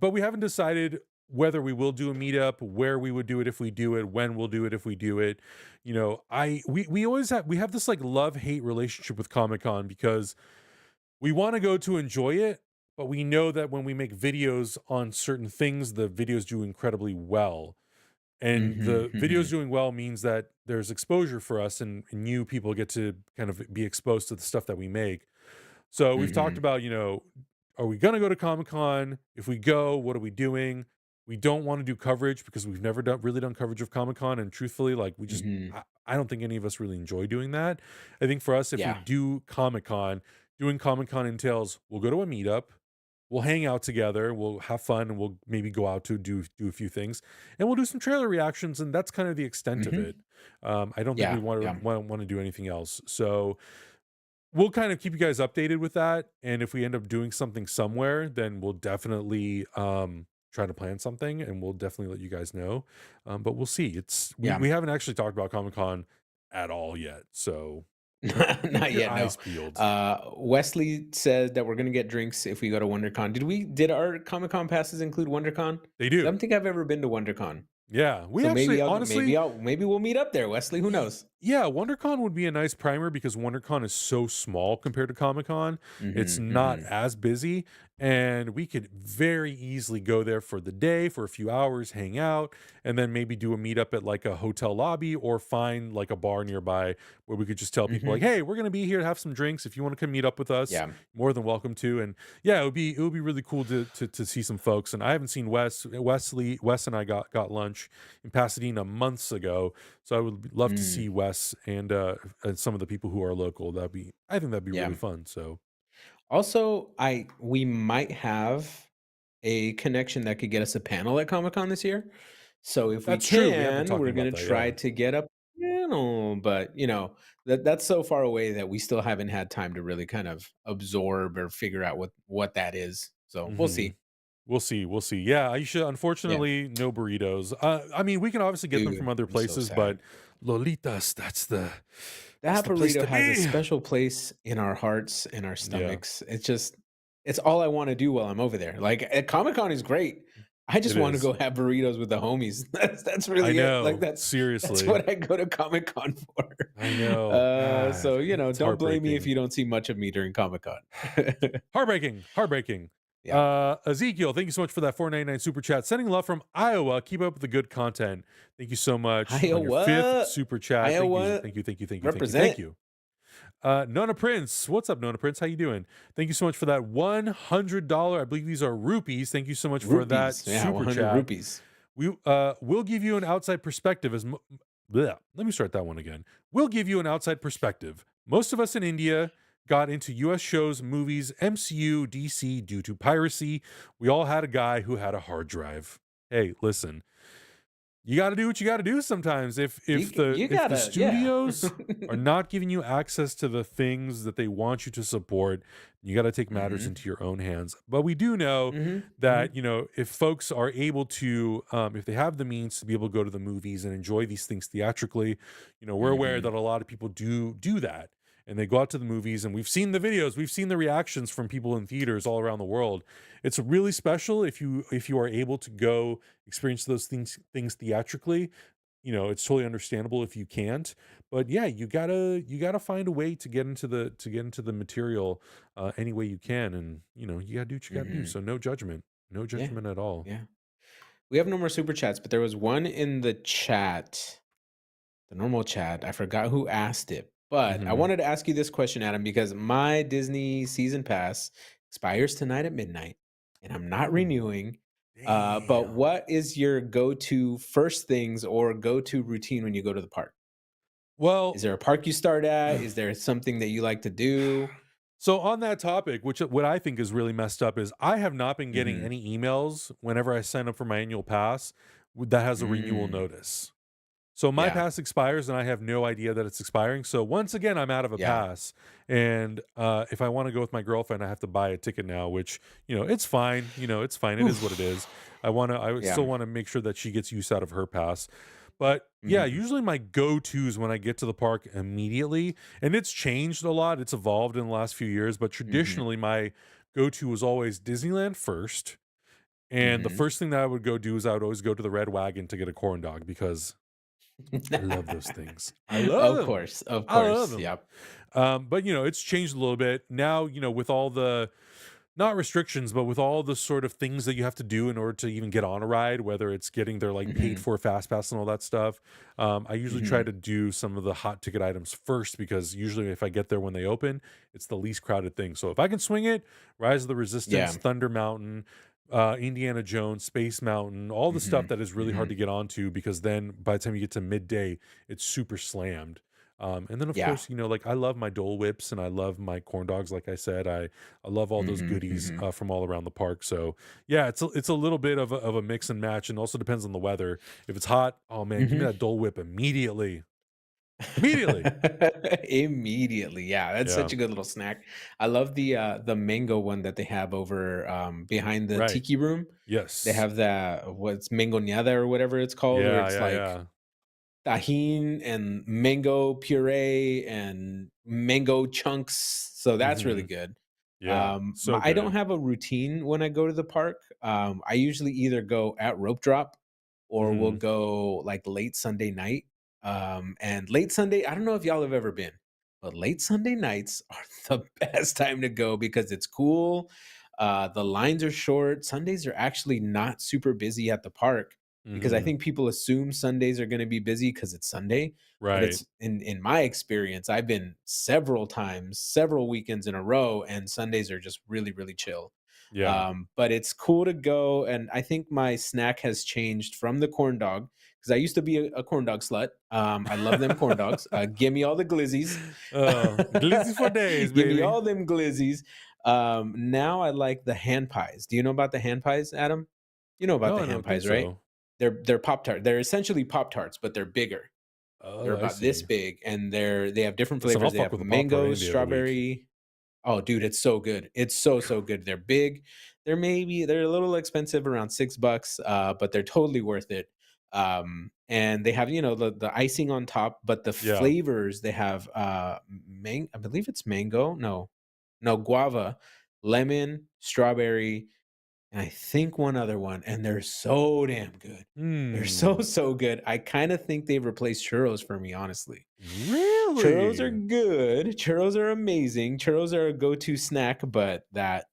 but we haven't decided whether we will do a meetup, where we would do it if we do it, when we'll do it if we do it. We always have this like love-hate relationship with Comic-Con because we want to go to enjoy it, but we know that when we make videos on certain things, the videos do incredibly well. And Mhm, the videos mhm, doing well means that there's exposure for us and new people get to kind of be exposed to the stuff that we make. So we've talked mhm, about, are we going to go to Comic Con? If we go, what are we doing? We don't want to do coverage because we've never really done coverage of Comic Con. And truthfully, like mhm. I don't think any of us really enjoy doing that. I think for us, if we Yeah. do Comic Con, doing Comic Con entails we'll go to a meetup, we'll hang out together, we'll have fun, and we'll maybe go out to do a few things, and we'll do some trailer reactions, and that's kind of the extent of it. Mhm. I don't think we Yeah, yeah. want to do anything else. So we'll kind of keep you guys updated with that, and if we end up doing something somewhere, then we'll definitely try to plan something, and we'll definitely let you guys know. But we'll see. It's Yeah. we haven't actually talked about Comic Con at all yet, so keep Not your yet, no. eyes peeled. Wesley said that we're gonna get drinks if we go to WonderCon. Did our Comic-Con passes include WonderCon? They 'Cause I do. don't think I've ever been to WonderCon. Yeah, we So actually maybe honestly, maybe we'll meet up there, Wesley. Who knows? yeah, WonderCon would be a nice primer because WonderCon is so small compared to Comic Con. It's Mhm, not mhm, as busy, and we could very easily go there for the day for a few hours, hang out, and then maybe do a meetup at like a hotel lobby or find like a bar nearby where we could just tell people like, mhm. "Hey, we're going to be here to have some drinks. If you want to come meet up with us, Yeah. more than welcome to." And yeah, it would be really cool to see some folks. And I haven't seen Wes and I got lunch in Pasadena months ago, so I would love to see Mm, Wes and some of the people who are local. I think that'd be yeah. really fun. So Also, I we might have a connection that could get us a panel at Comic-Con this year. So if we that's true. We have been can, talking we're about gonna that. try Yeah. to get a panel, but, that's so far away that we still haven't had time to really kind of absorb or figure out what that is. So, we'll Hmm. see. We'll see. We'll see. Yeah, Aisha. Yeah. Unfortunately, no burritos. I mean, we can obviously get them from Dude, other I'm so places, but sad. Lolitas. That's That the place burrito to has a be. special place in our hearts and our Yeah, stomachs. It's all I wanna do while I'm over there. Like, Comic-Con is great. I just it wanna is. go have burritos with the homies. That's I really it. Like, know. that's Seriously, what I go to Comic-Con for. I know. God, So, it's don't blame me if heartbreaking. you don't see much of me during Comic-Con. Heartbreaking, heartbreaking. Yeah. Ezekiel, thank you so much for that 4.99 super chat. Sending love from Iowa. Keep up with the good content. Thank you so much on your fifth Iowa! super chat. Thank you, Iowa, thank you, thank you, thank you, thank you, thank represent. you. Nona Prince, what's up, Nona Prince? How you doing? Thank you so much for that $100. I believe these are rupees. Thank you so much for that Rupees. Yeah, super 100 chat. rupees. We'll give you an outside perspective bleh, let me start that one again. We'll give you an outside perspective. Most of us in India got into US shows, movies, MCU, DC due to piracy. We all had a guy who had a hard drive. Hey, listen, you got to do what you got to do sometimes. You If the gotta, yeah. studios are not giving you access to the things that they want you to support, you got to take matters Mhm. into your own hands. But we do know Mhm. that, Mhm. you know, if folks are able to, if they have the means to be able to go to the movies and enjoy these things theatrically, you know, we're aware Mhm. that a lot of people do that, and they go out to the movies, and we've seen the videos, we've seen the reactions from people in theaters all around the world. It's really special if you are able to go experience those things theatrically. You know, it's totally understandable if you can't, but yeah, you gotta find a way to get into the material any way you can, and you know, you gotta do what you gotta do. Mhm. So no judgment, no Yeah. judgment at all. Yeah. We have no more super chats, but there was one in the chat, the normal chat. I forgot who asked it, but I Hmm. wanted to ask you this question, Adam, because my Disney season pass expires tonight at midnight, and I'm not Ooh, renewing. But damn. what is your go-to first things or go-to routine when you go to the park? Is Well, there a park you start at? Is there something that you like to do? so on that topic, which what I think is really messed up is I have not been getting Mhm. any emails whenever I sign up for my annual pass that has a renewal Mm. notice. So my Yeah. pass expires and I have no idea that it's expiring. So once again, I'm out of a Yeah. pass. And if I want to go with my girlfriend, I have to buy a ticket now, which, you know, it's fine. You know, it's fine. It is what it Oof. is. I would Yeah. still want to make sure that she gets use out of her pass. But yeah, Mhm. usually my go-tos when I get to the park immediately, and it's changed a lot. It's evolved in the last few years, but Mhm. traditionally my go-to was always Disneyland first. And the Mhm. first thing that I would go do is I would always go to the Red Wagon to get a corn dog because I love those things. I love Of them. course, of I love course, them. yep. But you know, it's changed a little bit now. You know, with all the not restrictions, but with all the sort of things that you have to do in order to even get on a ride, whether it's getting their like paid Mhm. for fast pass and all that stuff. I usually try Mhm. to do some of the hot ticket items first because usually if I get there when they open, it's the least crowded thing. So if I can swing it, Rise of the Resistance, Yeah. Thunder Mountain, Indiana Jones, Space Mountain, all the stuff Mhm. that is really hard to Mhm. get onto because then by the time you get to midday, it's super slammed. And then of Yeah. course, you know, like I love my Dole Whips and I love my corn dogs. Like I said, I love all those Mhm. goodies Mhm. from all around the park. So yeah, it's a little bit of a mix and match, and also depends on the weather. If it's hot, oh man, give me Mhm. that Dole Whip immediately, immediately. Immediately, yeah, that's Yeah, such a good little snack. I love the mango one that they have over, behind the right. tiki room. They Yes. have that what's mangoñada or whatever it's called, where Yeah, it's yeah, like yeah. tahine and mango puree and mango chunks, so that's really Hmm. good. Yeah, so I don't good. have a routine when I go to the park. I usually either go at rope drop or we'll Hmm. go like late Sunday night. And late Sunday, I don't know if y'all have ever been, but late Sunday nights are the best time to go because it's cool. The lines are short. Sundays are actually not super busy at the park because I Hmm. think people assume Sundays are going to be busy because it's Sunday. But Right. it's in my experience, I've been several times, several weekends in a row, and Sundays are just really, really chill. Yeah. But it's cool to go, and I think my snack has changed from the corn dog because I used to be a corn dog slut. I love them corn dogs. Give me all the glizzies. Oh, glizzy for days, Give me baby. all them glizzies. Now I like the hand pies. Do you know about the hand pies, Adam? You know about No, the I hand don't think pies, right? so. They're pop tart. They're essentially pop tarts, but they're bigger. They're Oh, I about this see. big, and they have different Listen, I'll flavors. They fuck have with a Pop Tart mango, any day of the week. strawberry. Oh, dude, it's so good. It's so good. They're big. They're a little expensive, around $6, but they're totally worth it. And they have, the icing on top, but the Yeah. flavors they have I believe it's mango. No, guava, lemon, strawberry, and I think one other one, and they're so damn good. They're so, Hmm. so good. I kinda think they've replaced churros for me, honestly. Churros are Really? good. Churros are amazing. Churros are a go-to snack, but that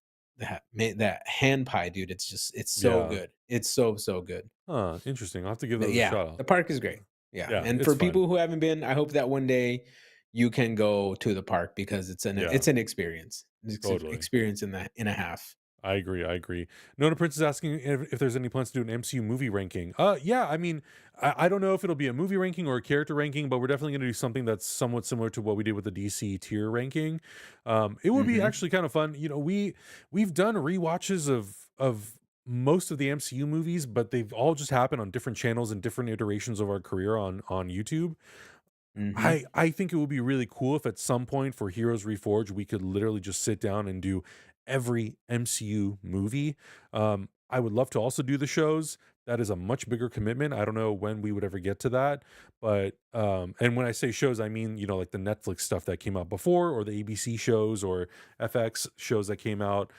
hand pie, dude, it's so Yeah. good. It's so, so good. Huh, interesting. I'll have to give But those a yeah, shot. the park is great. Yeah, Yeah, and it's for fun. people who haven't been, I hope that one day you can go to the park because Yeah, it's an experience. It's an totally. experience in a half. I agree. I agree. Nona Prince is asking if there's any plans to do an MCU movie ranking. Yeah. I mean, I don't know if it'll be a movie ranking or a character ranking, but we're definitely going to do something that's somewhat similar to what we did with the DC tier ranking. It would be Mhm. actually kind of fun. You know, we've done rewatches of most of the MCU movies, but they've all just happened on different channels and different iterations of our career on YouTube. Mhm. I think it would be really cool if at some point for Heroes Reforged we could literally just sit down and do every MCU movie. I would love to also do the shows. That is a much bigger commitment. I don't know when we would ever get to that, but and when I say shows, I mean, like the Netflix stuff that came out before, or the ABC shows, or FX shows that came out.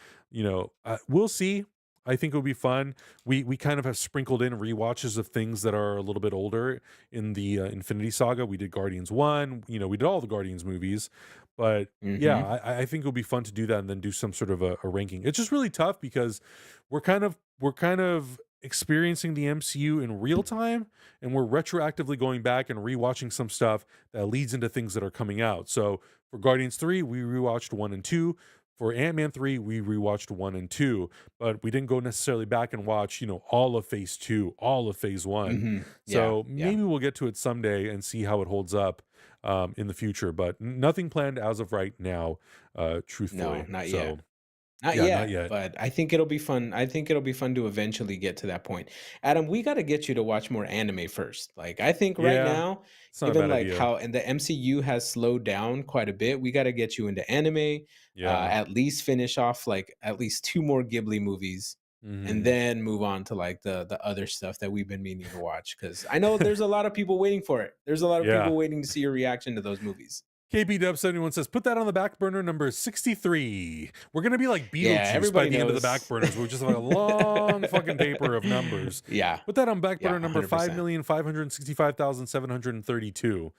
We'll see. I think it would be fun. We kind of have sprinkled in rewatches of things that are a little bit older in the Infinity Saga. We did Guardians 1, we did all the Guardians movies. But yeah, Mhm. I think it'll be fun to do that and then do some sort of a ranking. It's just really tough because we're kind of experiencing the MCU in real time, and we're retroactively going back and rewatching some stuff that leads into things that are coming out. So for Guardians 3, we rewatched 1 and 2. For Ant-Man 3, we rewatched 1 and 2, but we didn't go necessarily back and watch, all of phase 2, all of phase 1. Mhm. Yeah. So Yeah. maybe we'll get to it someday and see how it holds up in the future, but nothing planned as of right now, No, truthfully. not So yet. Not yeah, not yet, yet. but I think it'll be fun. I think it'll be fun to eventually get to that point. Adam, we got to get you to watch more anime first. Like I think right Yeah, now, it's not a given bad like idea. how and the MCU has slowed down quite a bit, we got to get you into anime. Yeah. At least finish off like at least two more Ghibli movies, and Mhm. then move on to like the other stuff that we've been meaning to watch. Because I know there's a lot of people waiting for it. There's a lot of Yeah. people waiting to see your reaction to those movies. KB Dub 71 says, put that on the back burner number 63. We're gonna be like Yeah, Beetlejuice by everybody the end of the back knows. burners. We're just like a long fucking paper of numbers. Yeah, Put that on back yeah, burner number 100%. 5,565,732.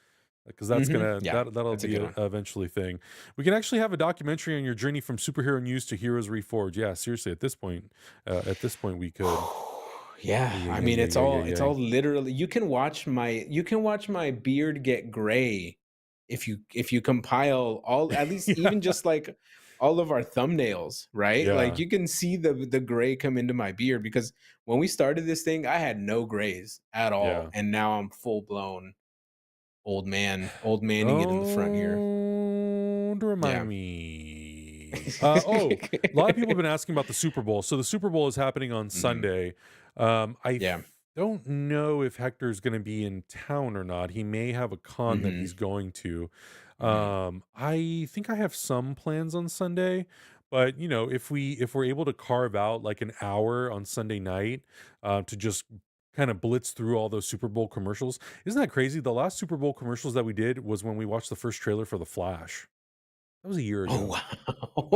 Because that's Mhm. gonna Yeah, that'll that's a be good a one. eventually thing. We can actually have a documentary on your journey from superhero news to heroes reforged. Yeah, seriously, at this point we could. Yeah, Yeah, I yeah, mean, yeah, yeah, yeah, it's yeah. all literally you can watch my beard get gray if you compile all at least Yeah. even just like all of our thumbnails, right? Like Yeah. you can see the gray come into my beard because when we started this thing, I had no grays at all, Yeah. and now I'm full blown old manning it in the front here. Don't remind Yeah. me. A lot of people have been asking about the Super Bowl. So the Super Bowl is happening on Mhm. Sunday. Yeah. don't know if Hector's going to be in town or not. He may have a con that Mhm. he's going to. Mhm. I think I have some plans on Sunday, but if we're able to carve out like an hour on Sunday night, to just kind of blitz through all those Super Bowl commercials. Isn't that crazy? The last Super Bowl commercials that we did was when we watched the first trailer for The Flash. That was a year Oh, ago.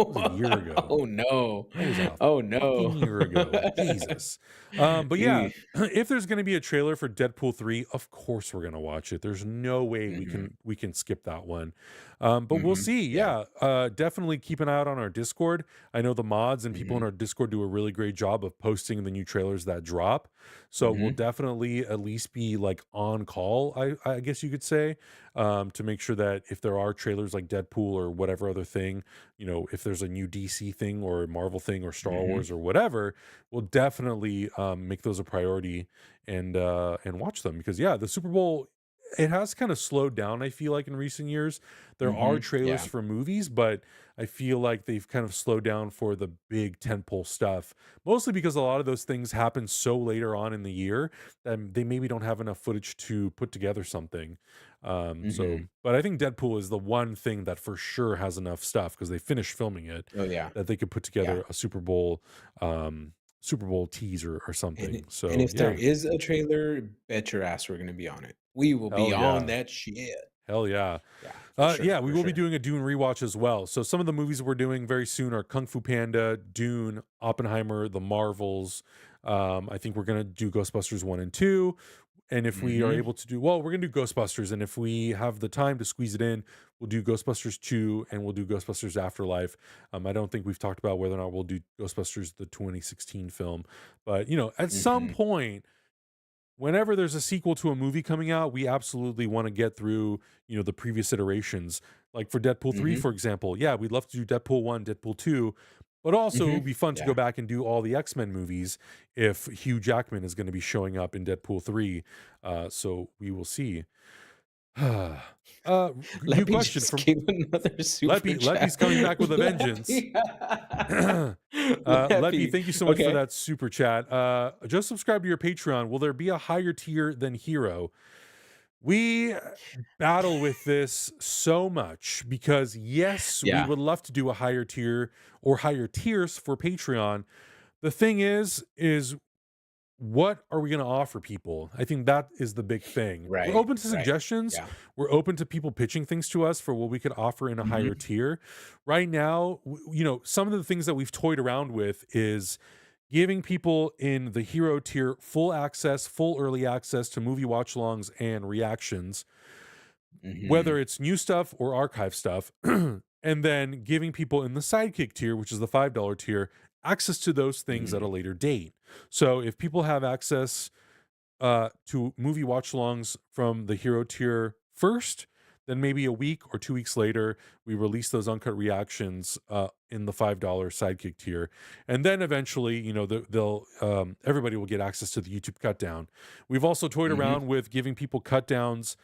That was a wow. year ago. Oh, no. That was a Oh, no. fucking year ago. Jesus. But yeah, Eesh. if there's going to be a trailer for Deadpool 3, of course we're going to watch it. There's no way we Mhm, can skip that one. But we'll mhm. see. Yeah. Yeah. Definitely keep an eye out on our Discord. I know the mods and people in Mhm, our Discord do a really great job of posting the new trailers that drop. So we'll mhm, definitely at least be like on call, I guess you could say, to make sure that if there are trailers like Deadpool or whatever other thing, if there's a new DC thing or Marvel thing or Star mhm, Wars or whatever, we'll definitely make those a priority and watch them because yeah, the Super Bowl, it has kind of slowed down. I feel like in recent years there are mhm. trailers Yeah. for movies, but I feel like they've kind of slowed down for the big tentpole stuff, mostly because a lot of those things happen so later on in the year that they maybe don't have enough footage to put together something. Mhm. But I think Deadpool is the one thing that for sure has enough stuff because they finished filming it Oh, yeah. that they could put Yeah. together a Super Bowl teaser or And something. and So if there yeah, is a trailer, bet your ass we're gonna be on it. We will be hell on yeah, that shit. hell yeah. Yeah, for sure, Yeah, we for will be sure. doing a Dune rewatch as well. So some of the movies we're doing very soon are Kung Fu Panda, Dune, Oppenheimer, The Marvels. I think we're gonna do Ghostbusters 1 and 2. And if we are Mhm, able to do well, we're gonna do Ghostbusters. And if we have the time to squeeze it in, we'll do Ghostbusters 2 and we'll do Ghostbusters Afterlife. I don't think we've talked about whether or not we'll do Ghostbusters the 2016 film. But at some mhm, point, whenever there's a sequel to a movie coming out, we absolutely want to get through, the previous iterations. Like for Deadpool 3, mhm, for example. Yeah, we'd love to do Deadpool 1, Deadpool 2, but also it mhm. would be fun to go Yeah. back and do all the X-Men movies if Hugh Jackman is going to be showing up in Deadpool 3. So we will see. New Leppy question just from gave another super Leppy. Leppy's chat. coming back with a vengeance. Leppy. Leppy, Leppy. thank you so much for Okay. that super chat. Just subscribe to your Patreon. Will there be a higher tier than Hero? We battle with this so much because, yes, we Yeah. would love to do a higher tier or higher tiers for Patreon. The thing is what are we going to offer people? I think that is the big thing. We're Right. open to Right. suggestions. Yeah. We're open to people pitching things to us for what we could offer in a higher Mhm. tier. Right now, some of the things that we've toyed around with is giving people in the hero tier full access, full early access to movie watch alongs and reactions, whether Mhm. it's new stuff or archive stuff, and then giving people in the sidekick tier, which is the $5 tier, access to those things at a Mhm. later date. So if people have access to movie watch alongs from the hero tier first, then maybe a week or 2 weeks later, we release those uncut reactions in the $5 sidekick tier. And then eventually, they'll everybody will get access to the YouTube cut down. We've also toyed Mhm. around with giving people cut downs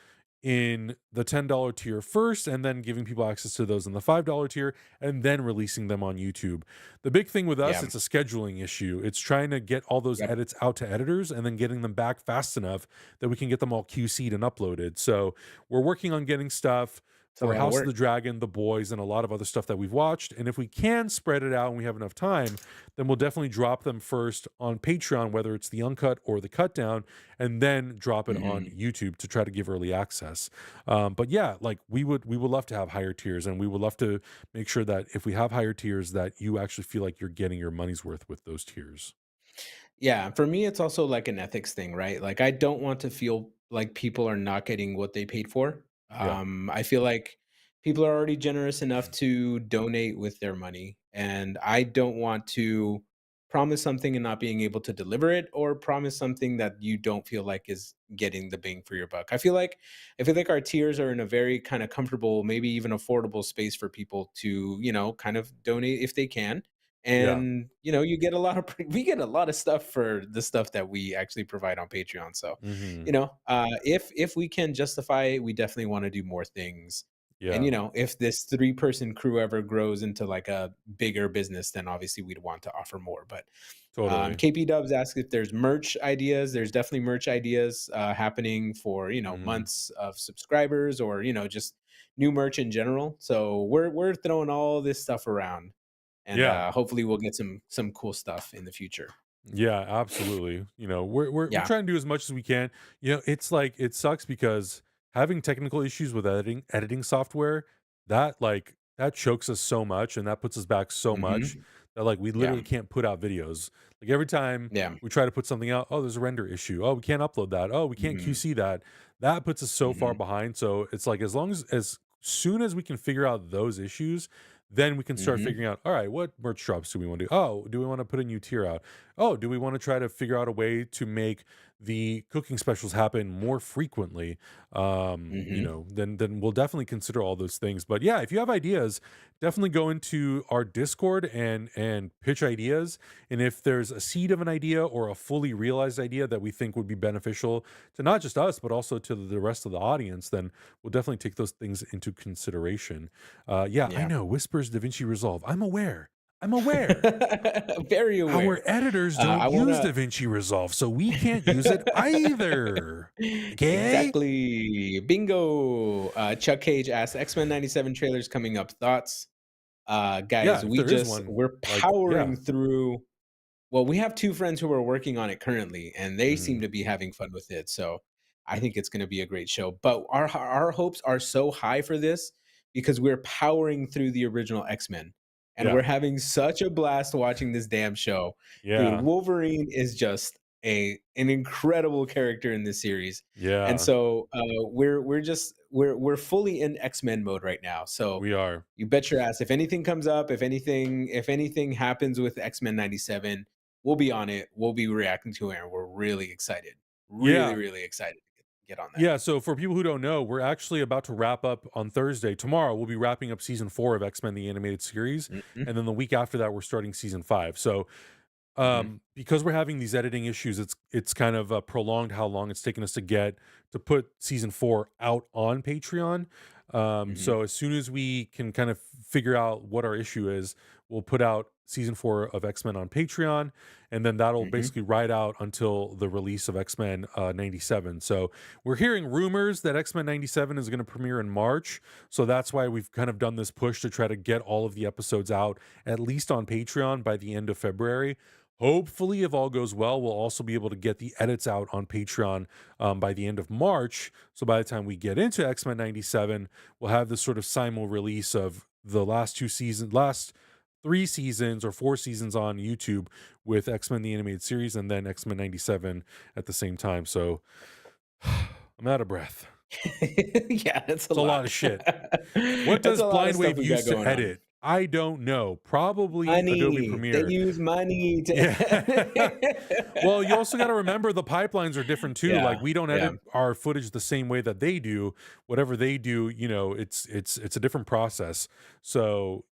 in the $10 tier first, and then giving people access to those in the $5 tier, and then releasing them on YouTube. The big thing with us, Yeah. it's a scheduling issue. It's trying to get all those Yep. edits out to editors and then getting them back fast enough that we can get them all QC'd and uploaded. So we're working on getting stuff It's a for lot of House of the work. Dragon, The Boys, and a lot of other stuff that we've watched. And if we can spread it out and we have enough time, then we'll definitely drop them first on Patreon, whether it's the uncut or the cut down, and then drop it on Mhm. YouTube to try to give early access. But yeah, like we would love to have higher tiers, and we would love to make sure that if we have higher tiers, that you actually feel like you're getting your money's worth with those tiers. Yeah, for me, it's also like an ethics thing, right? Like, I don't want to feel like people are not getting what they paid for. Yeah. I feel like people are already generous enough to donate with their money, and I don't want to promise something and not being able to deliver it, or promise something that you don't feel like is getting the bang for your buck. I feel like our tiers are in a very kind of comfortable, maybe even affordable space for people to, kind of donate if they can, Yeah. and you get a lot of we get a lot of stuff for the stuff that we actually provide on Patreon. So Hmm. if we can justify it, we definitely want to do more things. And Yeah. if this 3-person crew ever grows into like a bigger business, then obviously we'd want to offer more. But Totally. KP Dubs asks if there's merch ideas. There's definitely merch ideas happening for Hmm. months of subscribers, or just new merch in general. So we're throwing all this stuff around, and Yeah. hopefully we'll get some cool stuff in the future. Yeah, absolutely. We're Yeah. trying to do as much as we can. It's like it sucks because having technical issues with editing software, that chokes us so much and that puts us back so much Hmm. that like we Yeah. literally can't put out videos. Like every time Yeah. we try to put something out, oh, there's a render issue. Oh, we can't upload that. Oh, we can't Hmm. QC that. That puts us so far Hmm. behind. So it's like as soon as we can figure out those issues, then we can start Hmm. figuring out, all right, what merch drops do we want to do? Oh, do we want to put a new tier out? Oh, do we want to try to figure out a way to make the cooking specials happen more frequently? Hmm. Then we'll definitely consider all those things. But yeah, if you have ideas, definitely go into our Discord and pitch ideas. And if there's a seed of an idea or a fully realized idea that we think would be beneficial to not just us, but also to the rest of the audience, then we'll definitely take those things into consideration. Yeah, I Yeah. know. Whispers DaVinci Resolve. I'm aware. I'm aware. Very Our aware. editors don't I use wanna DaVinci Resolve, so we can't use it either. Okay? exactly. Bingo. Chuck Cage asks, X-Men 97 trailers coming up. Thoughts? Yeah, Guys, if there is one, we're like, yeah. powering through. Well, we have 2 friends who are working on it currently, and they seem Mhm. to be having fun with it, so I think it's gonna be a great show, but our hopes are so high for this because we're powering through the original X-Men, and we're Yeah. having such a blast watching this damn show. Dude, Yeah. Wolverine is just an incredible character in this series, and Yeah. so, we're fully in X-Men mode right now, so We are. you bet your ass if anything comes up, if anything happens with X-Men 97, we'll be on it. We'll be reacting to it, and we're really excited. Really, Yeah. really excited to get on that. Yeah, so for people who don't know, we're actually about to wrap up on Thursday. Tomorrow, we'll be wrapping up season 4 of X-Men the Animated Series, Mhm. and then the week after that, we're starting season 5. So Mhm. Because we're having these editing issues, it's kind of prolonged how long it's taken us to get to put season 4 out on Patreon. Mhm. So as soon as we can kind of figure out what our issue is, we'll put out season 4 of X-Men on Patreon, and then that'll Mhm. basically ride out until the release of X-Men 97. So we're hearing rumors that X-Men 97 is going to premiere in March. So that's why we've kind of done this push to try to get all of the episodes out at least on Patreon by the end of February. Hopefully, if all goes well, we'll also be able to get the edits out on Patreon by the end of March. So by the time we get into X-Men 97, we'll have this sort of simul release of the last 3 seasons or 4 seasons on YouTube with X-Men the Animated Series and then X-Men 97 at the same time. So I'm out of breath. Yeah, that's a It's a lot lot. of shit. What That's does a lot of Blind stuff Wave we got use to going on. edit? I don't know. Probably Adobe Money. They Premiere. use money Yeah. to Well, you also got to remember the pipelines are different too. Like Yeah, we don't yeah. edit our footage the same way that they do. Whatever they do, it's a different process. So,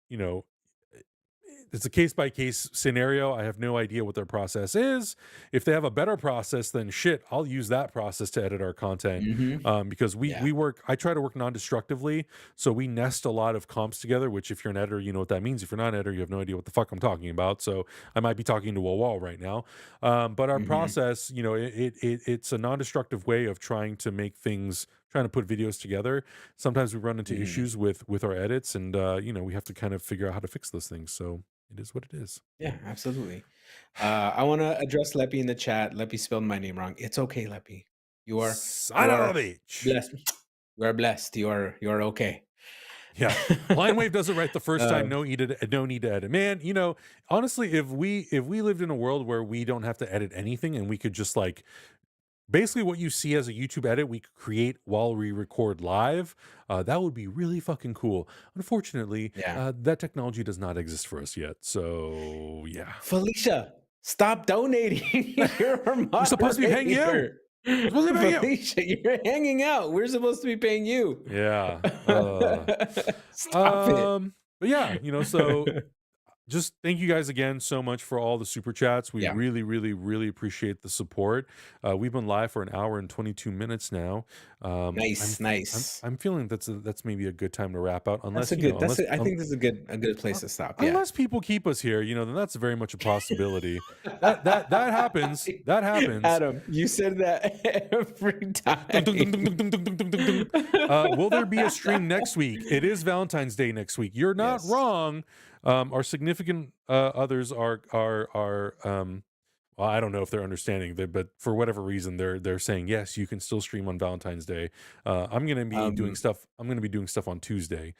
it's a case by case scenario. I have no idea what their process is. If they have a better process, then shit, I'll use that process to edit our content. Mhm. Because we Yeah. we work. I try to work non-destructively, so we nest a lot of comps together. Which, if you're an editor, you know what that means. If you're not an editor, you have no idea what the fuck I'm talking about. So I might be talking to a wall right now. But our Mhm. process, it's a non-destructive way of trying to make things. Trying to put videos together. Sometimes we run into Mhm. issues with our edits, and we have to kind of figure out how to fix those things. So it is what it is. Yeah, absolutely. I wanna address Leppy in the chat. Leppy spelled my name wrong. It's okay, Leppy. You are Son you of a are bitch. blessed. You are blessed. You are okay. Yeah. Blind Wave does it right the first time. Um, No need to edit. Man, honestly, if we lived in a world where we don't have to edit anything and we could just like basically what you see as a YouTube edit, we could create while we record live. That would be really fucking cool. Unfortunately, yeah. that technology does not exist for us yet. So yeah. Felicia, stop donating. You're our We're supposed to be paying you. moderator. We're supposed to be paying you. Felicia, you're hanging out. We're supposed to be paying you. Yeah. Stop it. But yeah, so just thank you guys again so much for all the super chats. We Yeah. really, really, really appreciate the support. We've been live for an hour and 22 minutes now. I'm Nice, I'm nice. I'm feeling that's maybe a good time to wrap out, That's unless a you know, good unless I think this is a good place to stop. Yeah. unless people keep us here, then that's very much a possibility. That happens. That happens. Adam, you said that every Dun, dun, dun, dun, time. dun, dun, dun, dun, dun, dun, dun. Will there be a stream next week? It is Valentine's Day next week. You're not Yes. wrong. Our significant others are well, I don't know if they're understanding that, but for whatever reason, they're saying yes, you can still stream on Valentine's Day. I'm gonna be doing Um, stuff. I'm gonna be doing stuff on Tuesday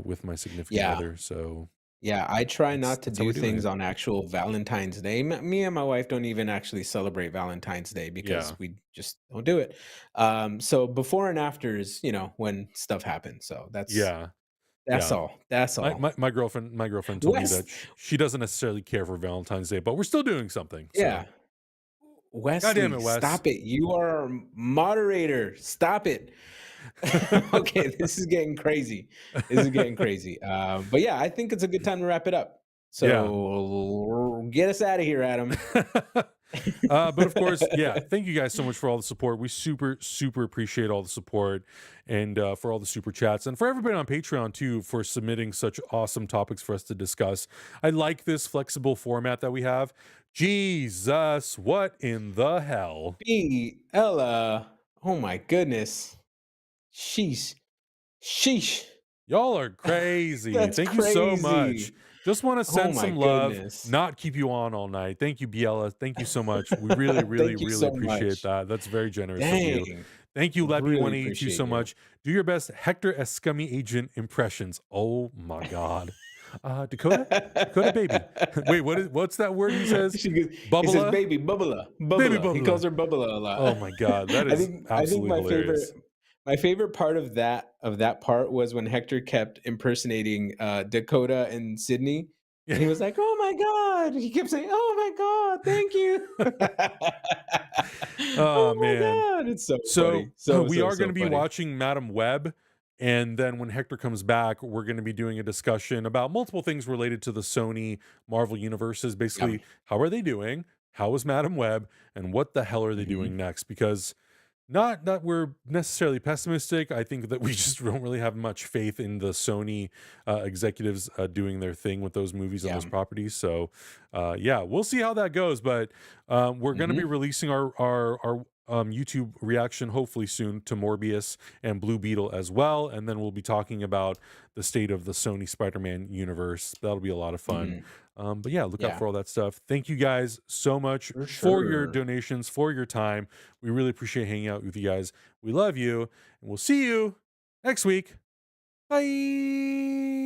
with my significant yeah. other. So Yeah, I try that's not to that's how we're do doing things it. on actual Valentine's Day. Me and my wife don't even actually celebrate Valentine's Day Yeah, because we just don't do it. So before and after is, when stuff happens. So that's yeah, that's yeah. all. That's My, all. my my girlfriend told me that West, she doesn't necessarily care for Valentine's Day, but we're still doing something. So yeah. God damn Wesley, it, Wes. stop it. You are our moderator. Stop it. Okay, this is getting crazy. This is getting crazy. But yeah, I think it's a good time to wrap it up. Yeah. So get us out of here, Adam. But of course, yeah, thank you guys so much for all the support. We super, super appreciate all the support and for all the super chats and for everybody on Patreon too for submitting such awesome topics for us to discuss. I like this flexible format that we have. Jesus, what in the hell? B Ella. Oh my goodness. Sheesh. Sheesh. Y'all are crazy. That's Thank you so crazy. much. Just want to Oh send my some love, goodness. not keep you on all night. Thank you, Biella. Thank you so much. We really, really, Thank you really so appreciate much. that. That's very generous of you. Dang. Thank you, Really Leppy182, appreciate so you. much. Do your best Hector S. Scummy Agent impressions. Oh my God. Dakota? Dakota baby. Wait, what's that word he says? He says, Bubbler? "Baby, bubbler, Baby bubbler." He calls bubbler. her bubbler a Oh lot. my God. That I is think I think absolutely hilarious. my favorite part of that part was when Hector kept impersonating Dakota and Sydney, Yeah. and he was like, "Oh my god!" He kept saying, "Oh my god, thank you." Oh Oh my man. god, it's so So funny, so we so are going so to be funny. watching Madam Web And then when Hector comes back, we're going to be doing a discussion about multiple things related to the Sony Marvel universes. Yeah. Basically, how are they doing? How is Madam Web? And what the hell are they Mhm. doing next? Because not that we're necessarily pessimistic. I think that we just don't really have much faith in the Sony executives doing their thing with those movies and Yeah. those properties. So, yeah, we'll see how that goes. But we're going to be Mhm. releasing our YouTube reaction hopefully soon to Morbius and Blue Beetle as well, and then we'll be talking about the state of the Sony Spider-Man universe. That'll be a lot of fun. Mhm. But yeah, look out Yeah. for all that stuff. Thank you guys so much For for your sure. donations, for your time. We really appreciate hanging out with you guys. We love you, and we'll see you next week. Bye.